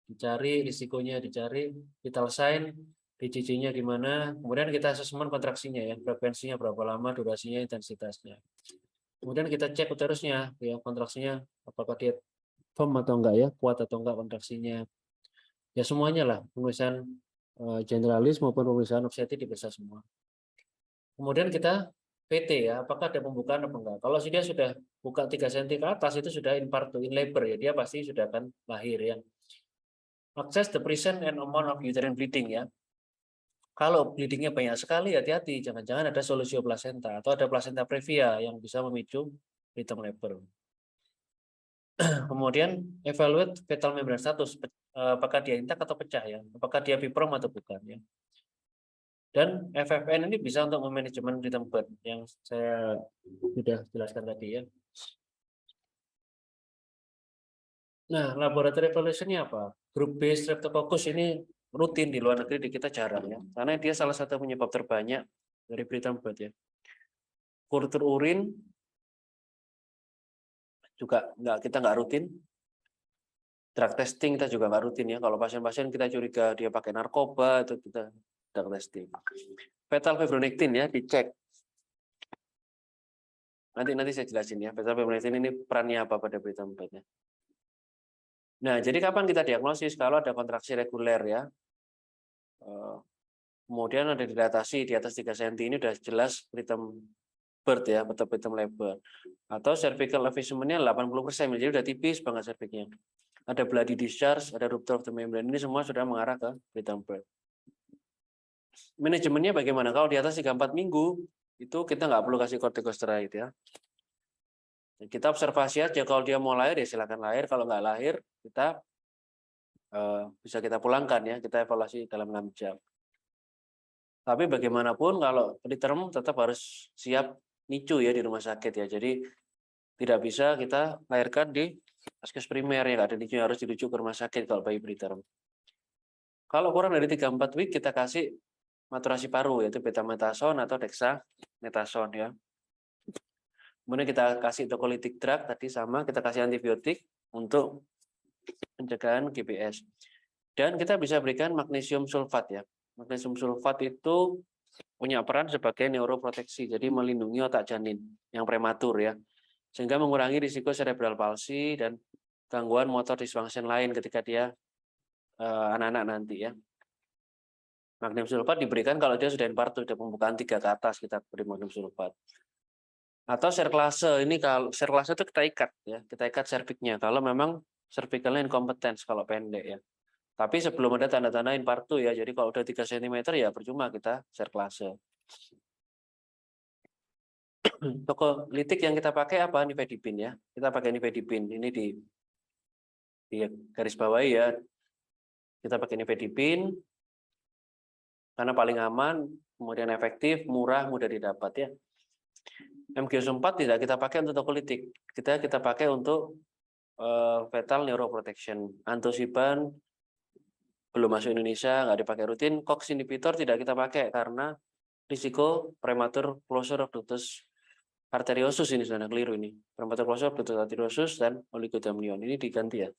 [SPEAKER 1] dicari, risikonya dicari, vital sign, DCC-nya gimana, kemudian kita asesmen kontraksinya ya, frekuensinya berapa lama, durasinya, intensitasnya. Kemudian kita cek uterusnya ya, kontraksinya apakah dia firm atau enggak ya, kuat atau enggak kontraksinya. Ya semuanya lah, pemeriksaan generalis maupun pemeriksaan obstetrik diperiksa semua. Kemudian kita PT ya, apakah ada pembukaan atau enggak. Kalau dia sudah buka 3 cm ke atas itu sudah in labor ya, dia pasti sudah akan lahir ya. Access the present and amount of uterine bleeding ya. Kalau bleedingnya banyak sekali, hati-hati, jangan-jangan ada solusio placenta atau ada placenta previa yang bisa memicu preterm labor. Kemudian evaluate fetal membrane status, apakah dia intak atau pecah ya, apakah dia biprom atau bukan ya. Dan FFN ini bisa untuk memanajemen preterm birth yang saya sudah jelaskan tadi ya. Nah, laboratory evaluation-nya apa? Grup B Streptococcus ini rutin di luar negeri, di kita jarang ya, karena dia salah satu penyebab terbanyak dari preterm birth ya. Kultur urin juga kita nggak rutin. Drug testing kita juga nggak rutin ya. Kalau pasien-pasien kita curiga dia pakai narkoba, itu kita drug testing. Fetal fibronectin ya, dicek. Nanti saya jelasin ya, fetal fibronectin ini perannya apa pada preterm birth ya. Nah, jadi kapan kita diagnosis? Kalau ada kontraksi reguler ya. Kemudian ada dilatasi di atas 3 cm, ini udah jelas preterm birth ya, atau preterm labor. Atau cervical effacement-nya 80%, jadi udah tipis banget cervixnya. Ada bloody discharge, ada rupture of the membrane, ini semua sudah mengarah ke preterm birth. Manajemennya bagaimana? Kalau di atas 3-4 minggu, itu kita nggak perlu kasih corticosteroid ya. Kita observasi aja, kalau dia mau lahir ya silakan lahir, kalau nggak lahir kita bisa kita pulangkan ya, kita evaluasi dalam 6 jam. Tapi bagaimanapun kalau preterm tetap harus siap NICU ya di rumah sakit ya. Jadi tidak bisa kita lahirkan di vaskes primer ya, ada NICU, harus dirujuk ke rumah sakit kalau bayi preterm. Kalau kurang dari 3-4 week kita kasih maturasi paru yaitu betamethasone atau dexamethasone ya. Kemudian kita kasih tocolytic drug tadi sama, kita kasih antibiotik untuk pencegahan GBS. Dan kita bisa berikan magnesium sulfat ya. Magnesium sulfat itu punya peran sebagai neuroproteksi, jadi melindungi otak janin yang prematur ya, sehingga mengurangi risiko cerebral palsy dan gangguan motor dysfunction lain ketika dia anak-anak nanti ya. Magnesium sulfat diberikan kalau dia sudah infartus, sudah pembukaan 3 ke atas, kita beri magnesium sulfat. Atau serklase, ini kalau serklase itu kita ikat ya, kita ikat cervixnya kalau memang cervicalnya incompetence kalau pendek ya. Tapi sebelum ada tanda-tanda infartu ya, jadi kalau udah 3 cm ya percuma kita serklase. Tokolytik yang kita pakai apa? Nifedipin ya. Kita pakai nifedipin. Ini di garis bawahi ya. Kita pakai nifedipin karena paling aman, kemudian efektif, murah, mudah didapat ya. MgS4 tidak kita pakai untuk tokolytik. Kita pakai untuk fetal neuroprotection. Antosiban belum masuk Indonesia, nggak dipakai rutin. COX inhibitor tidak kita pakai karena risiko prematur closure of ductus arteriosus, ini sudah keliru ini. Prematur closure of ductus arteriosus dan oligodamnion. Ini diganti ya.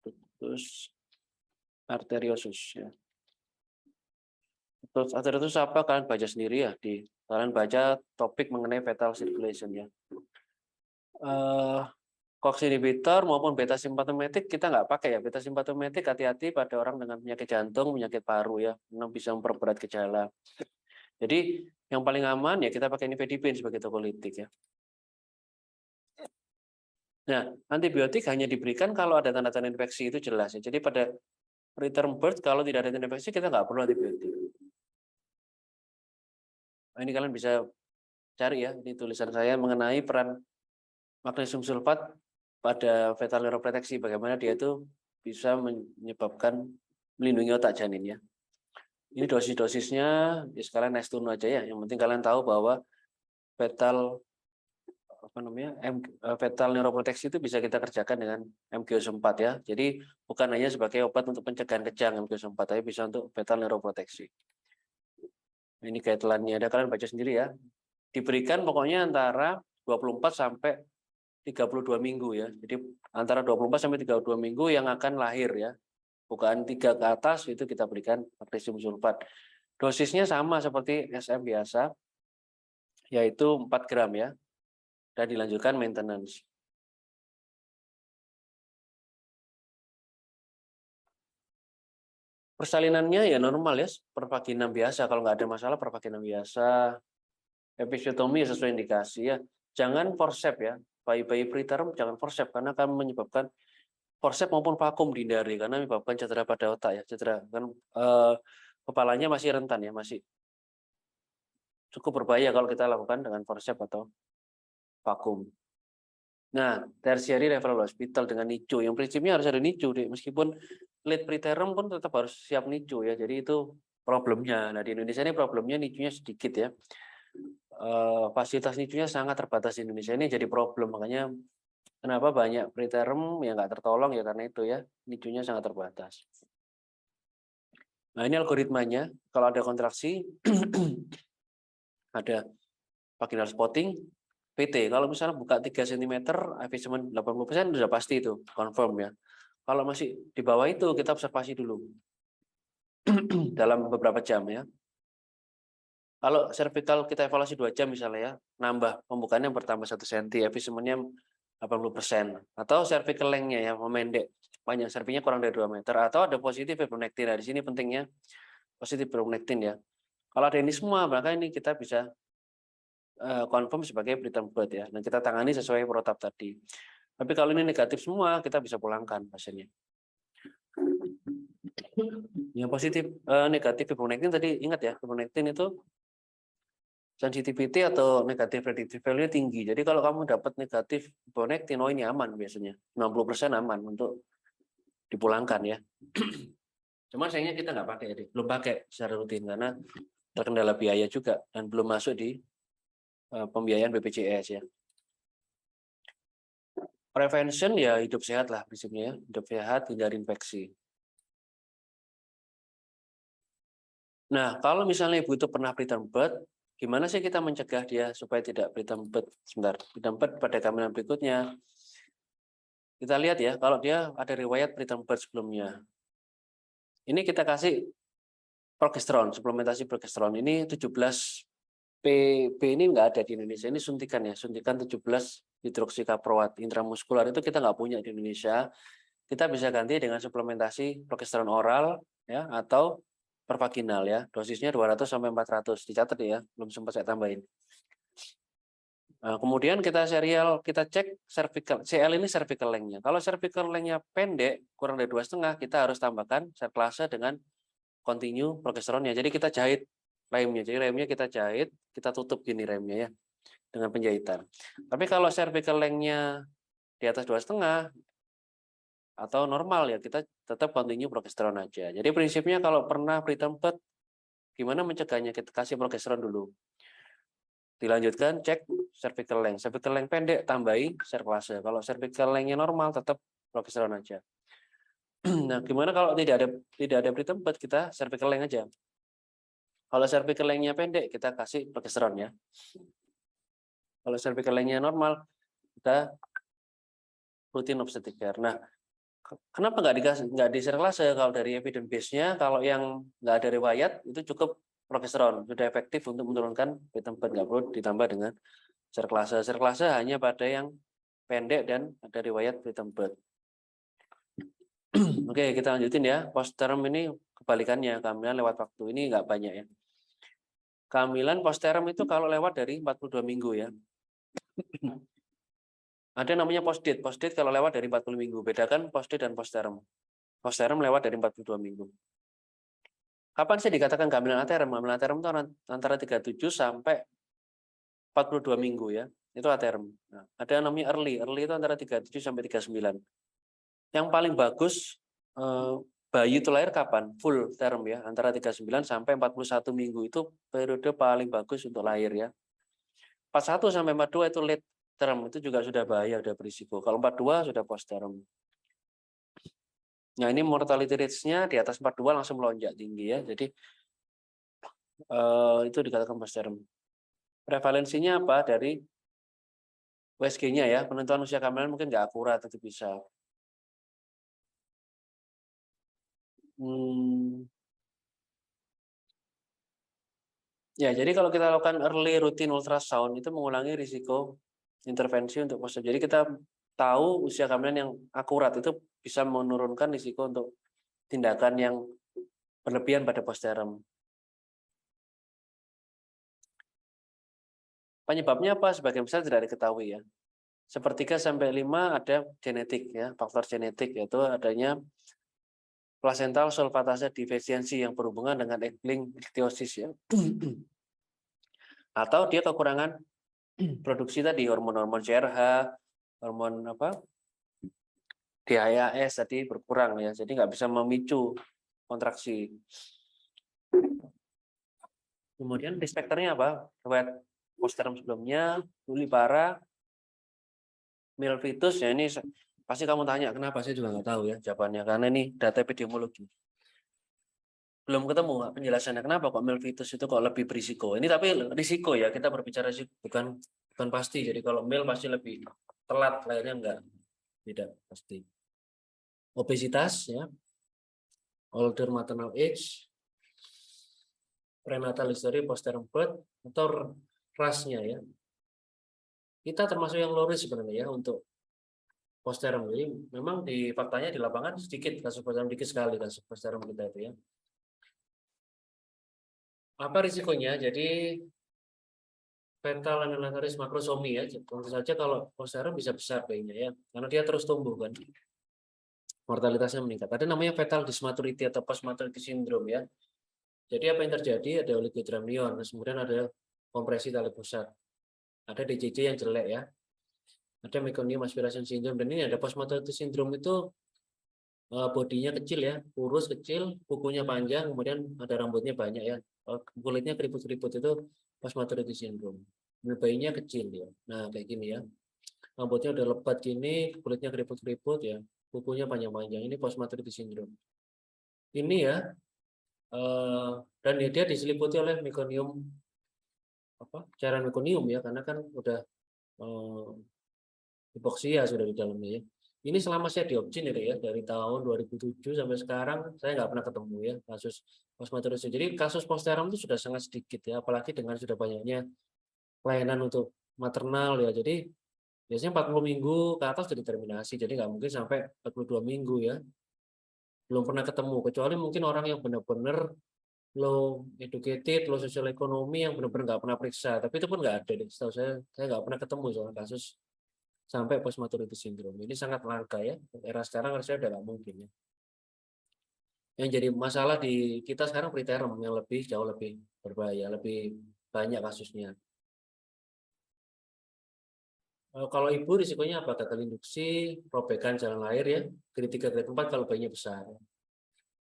[SPEAKER 1] Ductus arteriosus ya. Ductus arteriosus apa? Kalian baca sendiri ya, kalian baca topik mengenai fetal circulation ya. COX inhibitor maupun beta simptomatik kita nggak pakai ya. Beta simptomatik hati-hati pada orang dengan penyakit jantung, penyakit paru ya, memang bisa memperberat gejala. Jadi yang paling aman ya kita pakai nifedipin sebagai tokolytik ya. Nah, antibiotik hanya diberikan kalau ada tanda-tanda infeksi itu jelas ya. Jadi pada preterm birth kalau tidak ada tanda infeksi kita nggak perlu antibiotik. Nah, ini kalian bisa cari ya di tulisan saya mengenai peran magnesium sulfat pada fetal neuroproteksi, bagaimana dia itu bisa menyebabkan melindungi otak janin ya. Ini dosis-dosisnya ya sekalian nice to know aja ya. Yang penting kalian tahu bahwa fetal fetal neuroproteksi itu bisa kita kerjakan dengan MGO4 ya. Jadi bukan hanya sebagai obat untuk pencegahan kejang MGO4, tapi bisa untuk fetal neuroproteksi. Ini guideline-nya ada, kalian baca sendiri ya. Diberikan pokoknya antara 24 sampai 32 minggu ya. Jadi antara 24 sampai 32 minggu yang akan lahir ya. Bukan 3 ke atas itu kita berikan magnesium sulfat. Dosisnya sama seperti SM biasa, yaitu 4 gram ya. Dan dilanjutkan maintenance. Persalinannya ya normal ya, pervaginam biasa. Kalau nggak ada masalah pervaginam biasa. Episiotomi sesuai indikasi ya. Jangan forceps ya. Bayi-bayi preterm jangan forceps karena akan menyebabkan forceps maupun vakum dihindari karena menyebabkan cedera pada otak ya, cedera kan kepalanya masih rentan ya, masih cukup berbahaya kalau kita lakukan dengan forceps atau vakum. Nah, tertiary referral hospital dengan NICU, yang prinsipnya harus ada NICU deh, meskipun late preterm pun tetap harus siap NICU ya, jadi itu problemnya. Nah di Indonesia ini problemnya NICU-nya sedikit ya. Fasilitas NICU-nya sangat terbatas di Indonesia, ini jadi problem, makanya kenapa banyak preterm yang nggak tertolong ya karena itu ya, NICU-nya sangat terbatas. Nah ini algoritmanya, kalau ada kontraksi, ada vaginal spotting, PT. Kalau misalnya buka 3 cm, efisien 80% sudah pasti itu, confirm ya. Kalau masih di bawah itu, kita observasi dulu dalam beberapa jam ya. Kalau cervical kita evaluasi 2 jam misalnya ya, nambah pembukaannya bertambah 1 cm, efisiennya 80%. Atau cervical length-nya ya, memendek, panjang cervixnya kurang dari 2 meter. Atau ada positif fibronectin. Nah, di sini pentingnya positif fibronectin ya. Kalau ada ini semua, maka ini kita bisa confirm sebagai preterm birth ya. Dan kita tangani sesuai protap tadi. Tapi kalau ini negatif semua, kita bisa pulangkan pasiennya. Yang positif negatif fibronectin tadi ingat ya, fibronectin itu sensitivity atau negatif predictive value tinggi. Jadi kalau kamu dapat negatif fibronectin, oh ini aman biasanya. 60% aman untuk dipulangkan ya. Cuma sayangnya kita nggak pakai, belum pakai secara rutin karena terkendala biaya juga dan belum masuk di pembiayaan BPJS ya. Prevention ya hidup sehat lah prinsipnya ya. Hidup sehat, hindari infeksi. Nah, kalau misalnya ibu itu pernah preterm birth, gimana sih kita mencegah dia supaya tidak preterm birth? Sebentar, preterm birth pada kehamilan berikutnya. Kita lihat ya, kalau dia ada riwayat preterm birth sebelumnya. Ini kita kasih progesteron, suplementasi progesteron. Ini 17 PB ini nggak ada di Indonesia. Ini suntikan ya, suntikan 17 hidroksikaproat intramuskular itu kita nggak punya di Indonesia. Kita bisa ganti dengan suplementasi progesteron oral ya atau pervaginal ya. Dosisnya 200 sampai 400. Dicatat ya, belum sempat saya tambahin. Nah, kemudian kita cek cervical. CL ini cervical length-nya. Kalau cervical length-nya pendek, kurang dari 2,5, kita harus tambahkan serklase dengan continue progesteronnya. Jadi kita jahit remnya. Jadi remnya kita jahit, kita tutup gini remnya ya dengan penjahitan. Tapi kalau cervical length-nya di atas 2,5 atau normal ya, kita tetap continue progesteron aja. Jadi prinsipnya kalau pernah preterm birth, gimana mencegahnya? Kita kasih progesteron dulu. Dilanjutkan cek cervical length. Cervical length pendek, tambahi serklase. Kalau cervical length-nya normal, tetap progesteron aja. Nah, gimana kalau tidak ada preterm birth, kita cervical length aja. Kalau cervical length-nya pendek, kita kasih progesteron ya. Kalau cervical length-nya normal, kita rutin obstetric care. Nah, kenapa nggak di serklase? Kalau dari evidence base-nya, kalau yang nggak ada riwayat, itu cukup progesteron. Sudah efektif untuk menurunkan preterm birth, nggak perlu ditambah dengan serklase. Serklase hanya pada yang pendek dan ada riwayat preterm birth. Oke, kita lanjutin ya. Postterm ini kebalikannya, kehamilan lewat waktu. Ini nggak banyak ya. Kehamilan postterm itu kalau lewat dari 42 minggu ya. Ada namanya post-date. Post-date kalau lewat dari 40 minggu. Bedakan post-date dan postterm. Postterm lewat dari 42 minggu. Kapan sih dikatakan kehamilan aterm? Kehamilan aterm itu antara 37 sampai 42 minggu ya. Itu aterm. Nah, ada yang namanya early. Early itu antara 37 sampai 39. Yang paling bagus bayi itu lahir kapan? Full term ya, antara 39 sampai 41 minggu itu periode paling bagus untuk lahir ya. 41 sampai 42 itu late term, itu juga sudah bahaya, sudah berisiko. Kalau 42 sudah post term. Nah, ini mortality rates-nya di atas 42 langsung melonjak tinggi ya. Jadi itu dikatakan post term. Prevalensinya apa? Dari USG-nya ya, penentuan usia kehamilan mungkin nggak akurat, itu bisa. Ya, jadi kalau kita lakukan early routine ultrasound itu mengurangi risiko intervensi untuk postterm. Jadi kita tahu usia kehamilan yang akurat itu bisa menurunkan risiko untuk tindakan yang berlebihan pada postterm. Penyebabnya apa? Sebagian besar tidak diketahui ya. Sepertiga sampai 5 ada genetik ya, faktor genetik yaitu adanya placental sulfatase defisiency yang berhubungan dengan X-linked ichthyosis ya. Atau dia kekurangan produksi tadi hormon-hormon CRH, hormon apa? DHEAS tadi berkurang ya. Jadi nggak bisa memicu kontraksi. Kemudian risk factor-nya apa? Riwayat postterm sebelumnya, nulibara, male fetus ya, ini pasti kamu tanya kenapa, saya juga nggak tahu ya jawabannya karena ini data epidemiologi. Belum ketemu penjelasannya kenapa kok male fetus itu kok lebih berisiko. Ini tapi risiko ya, kita berbicara sih bukan pasti. Jadi kalau male pasti lebih telat lahirnya, enggak, tidak pasti. Obesitas ya, older maternal age, prenatal history, postterm birth, atau rasnya ya. Kita termasuk yang low risk sebenarnya ya untuk postterm. Jadi memang di faktanya di lapangan sedikit kasus postterm, dikit sekali kasus postterm kita itu ya. Apa risikonya? Jadi fetal anenataris makrosomi ya. Tentu saja kalau postterm bisa besar bayinya ya, karena dia terus tumbuh kan. Mortalitasnya meningkat. Ada namanya fetal dysmaturity atau postmaturity syndrome ya. Jadi apa yang terjadi? Ada oligodramnion, kemudian ada kompresi tali pusat. Ada DJJ yang jelek ya. Ada meconium aspiration syndrome, dan ini ada postmaturity syndrome itu bodinya kecil ya, kurus kecil, kukunya panjang, kemudian ada rambutnya banyak ya. Kulitnya keriput-keriput itu postmaturity syndrome. Bayinya kecil ya. Nah, kayak gini ya. Rambutnya udah lebat gini, kulitnya keriput-keriput ya, kukunya panjang-panjang. Ini postmaturity syndrome. Ini ya, dan dia diseliputi oleh meconium cairan meconium ya, karena kan udah hipoksia sudah di dalamnya ya. Ini selama saya di Opjin ya, dari tahun 2007 sampai sekarang saya nggak pernah ketemu ya kasus postmaturity. Jadi kasus postterm itu sudah sangat sedikit ya, apalagi dengan sudah banyaknya pelayanan untuk maternal ya. Jadi biasanya 40 minggu ke atas sudah determinasi, jadi nggak mungkin sampai 42 minggu ya. Belum pernah ketemu, kecuali mungkin orang yang benar-benar low educated, low social ekonomi yang benar-benar nggak pernah periksa. Tapi itu pun nggak ada. Setahu saya nggak pernah ketemu soal kasus sampai postmaturity syndrome. Ini sangat langka ya. Era sekarang harusnya udah nggak mungkin ya. Yang jadi masalah di kita sekarang preterm yang jauh lebih berbahaya, lebih banyak kasusnya. Kalau ibu risikonya apa? Gagal induksi, robekan jalan lahir ya, grade 3, grade 4 kalau bayinya besar.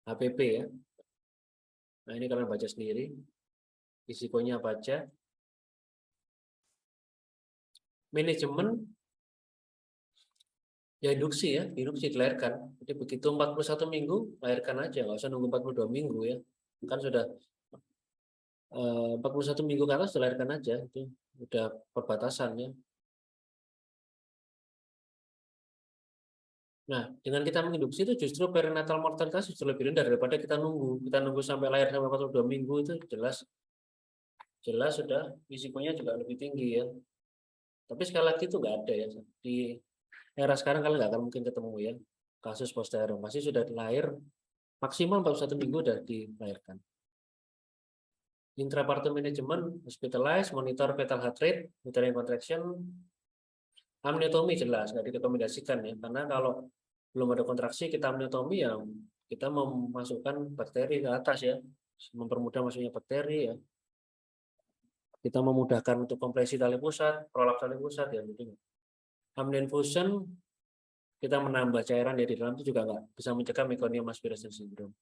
[SPEAKER 1] HPP ya. Nah, ini kalian baca sendiri. Risikonya apa aja. Manajemen ya induksi ya, induksi dilahirkan. Jadi begitu 41 minggu, lahirkan aja, nggak usah nunggu 42 minggu ya. Kan sudah 41 minggu ke atas dilahirkan aja, itu udah perbatasannya. Nah, dengan kita menginduksi itu justru perinatal mortalitas justru lebih rendah daripada kita nunggu. Kita nunggu sampai lahir sampai 42 minggu itu jelas sudah risikonya juga lebih tinggi ya. Tapi sekali lagi itu nggak ada ya. Di era sekarang kalian nggak akan mungkin ketemu ya kasus post-partum. Masih sudah lahir maksimal 41 minggu sudah dilahirkan. Intrapartum management, hospitalized, monitor fetal heart rate, uterine contraction, amniotomi jelas nggak direkomendasikan ya, karena kalau belum ada kontraksi kita amniotomi ya kita memasukkan bakteri ke atas ya, mempermudah masuknya bakteri ya. Kita memudahkan untuk kompresi tali pusat, prolaps tali pusat ya tentunya. Amnion-Fuson kita menambah cairan di dalam itu juga nggak bisa mencegah meconium aspiration syndrome.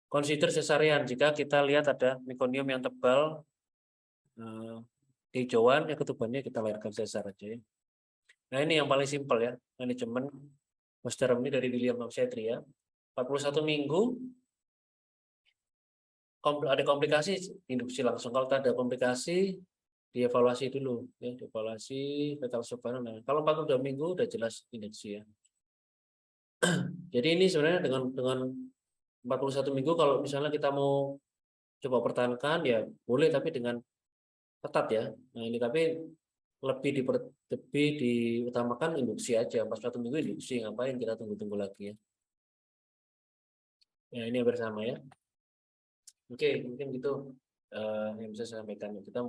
[SPEAKER 1] Consider cesarean jika kita lihat ada meconium yang tebal, hijauan, ya ketubannya kita lahirkan sesar aja ya. Nah ini yang paling simpel ya, manajemen post-partum ini dari William Obstetri ya. 41 minggu ada komplikasi induksi langsung. Kalau tak ada komplikasi dievaluasi dulu ya, dievaluasi fetal shock. Nah, kalau 42 minggu udah jelas induksi ya. Jadi ini sebenarnya dengan 41 minggu kalau misalnya kita mau coba pertahankan ya boleh, tapi dengan ketat ya. Nah ini tapi lebih diutamakan induksi aja. 41 minggu induksi, ngapain kita tunggu-tunggu lagi ya. Ya ini bersama ya. Oke, mungkin gitu yang bisa saya sampaikan. Kita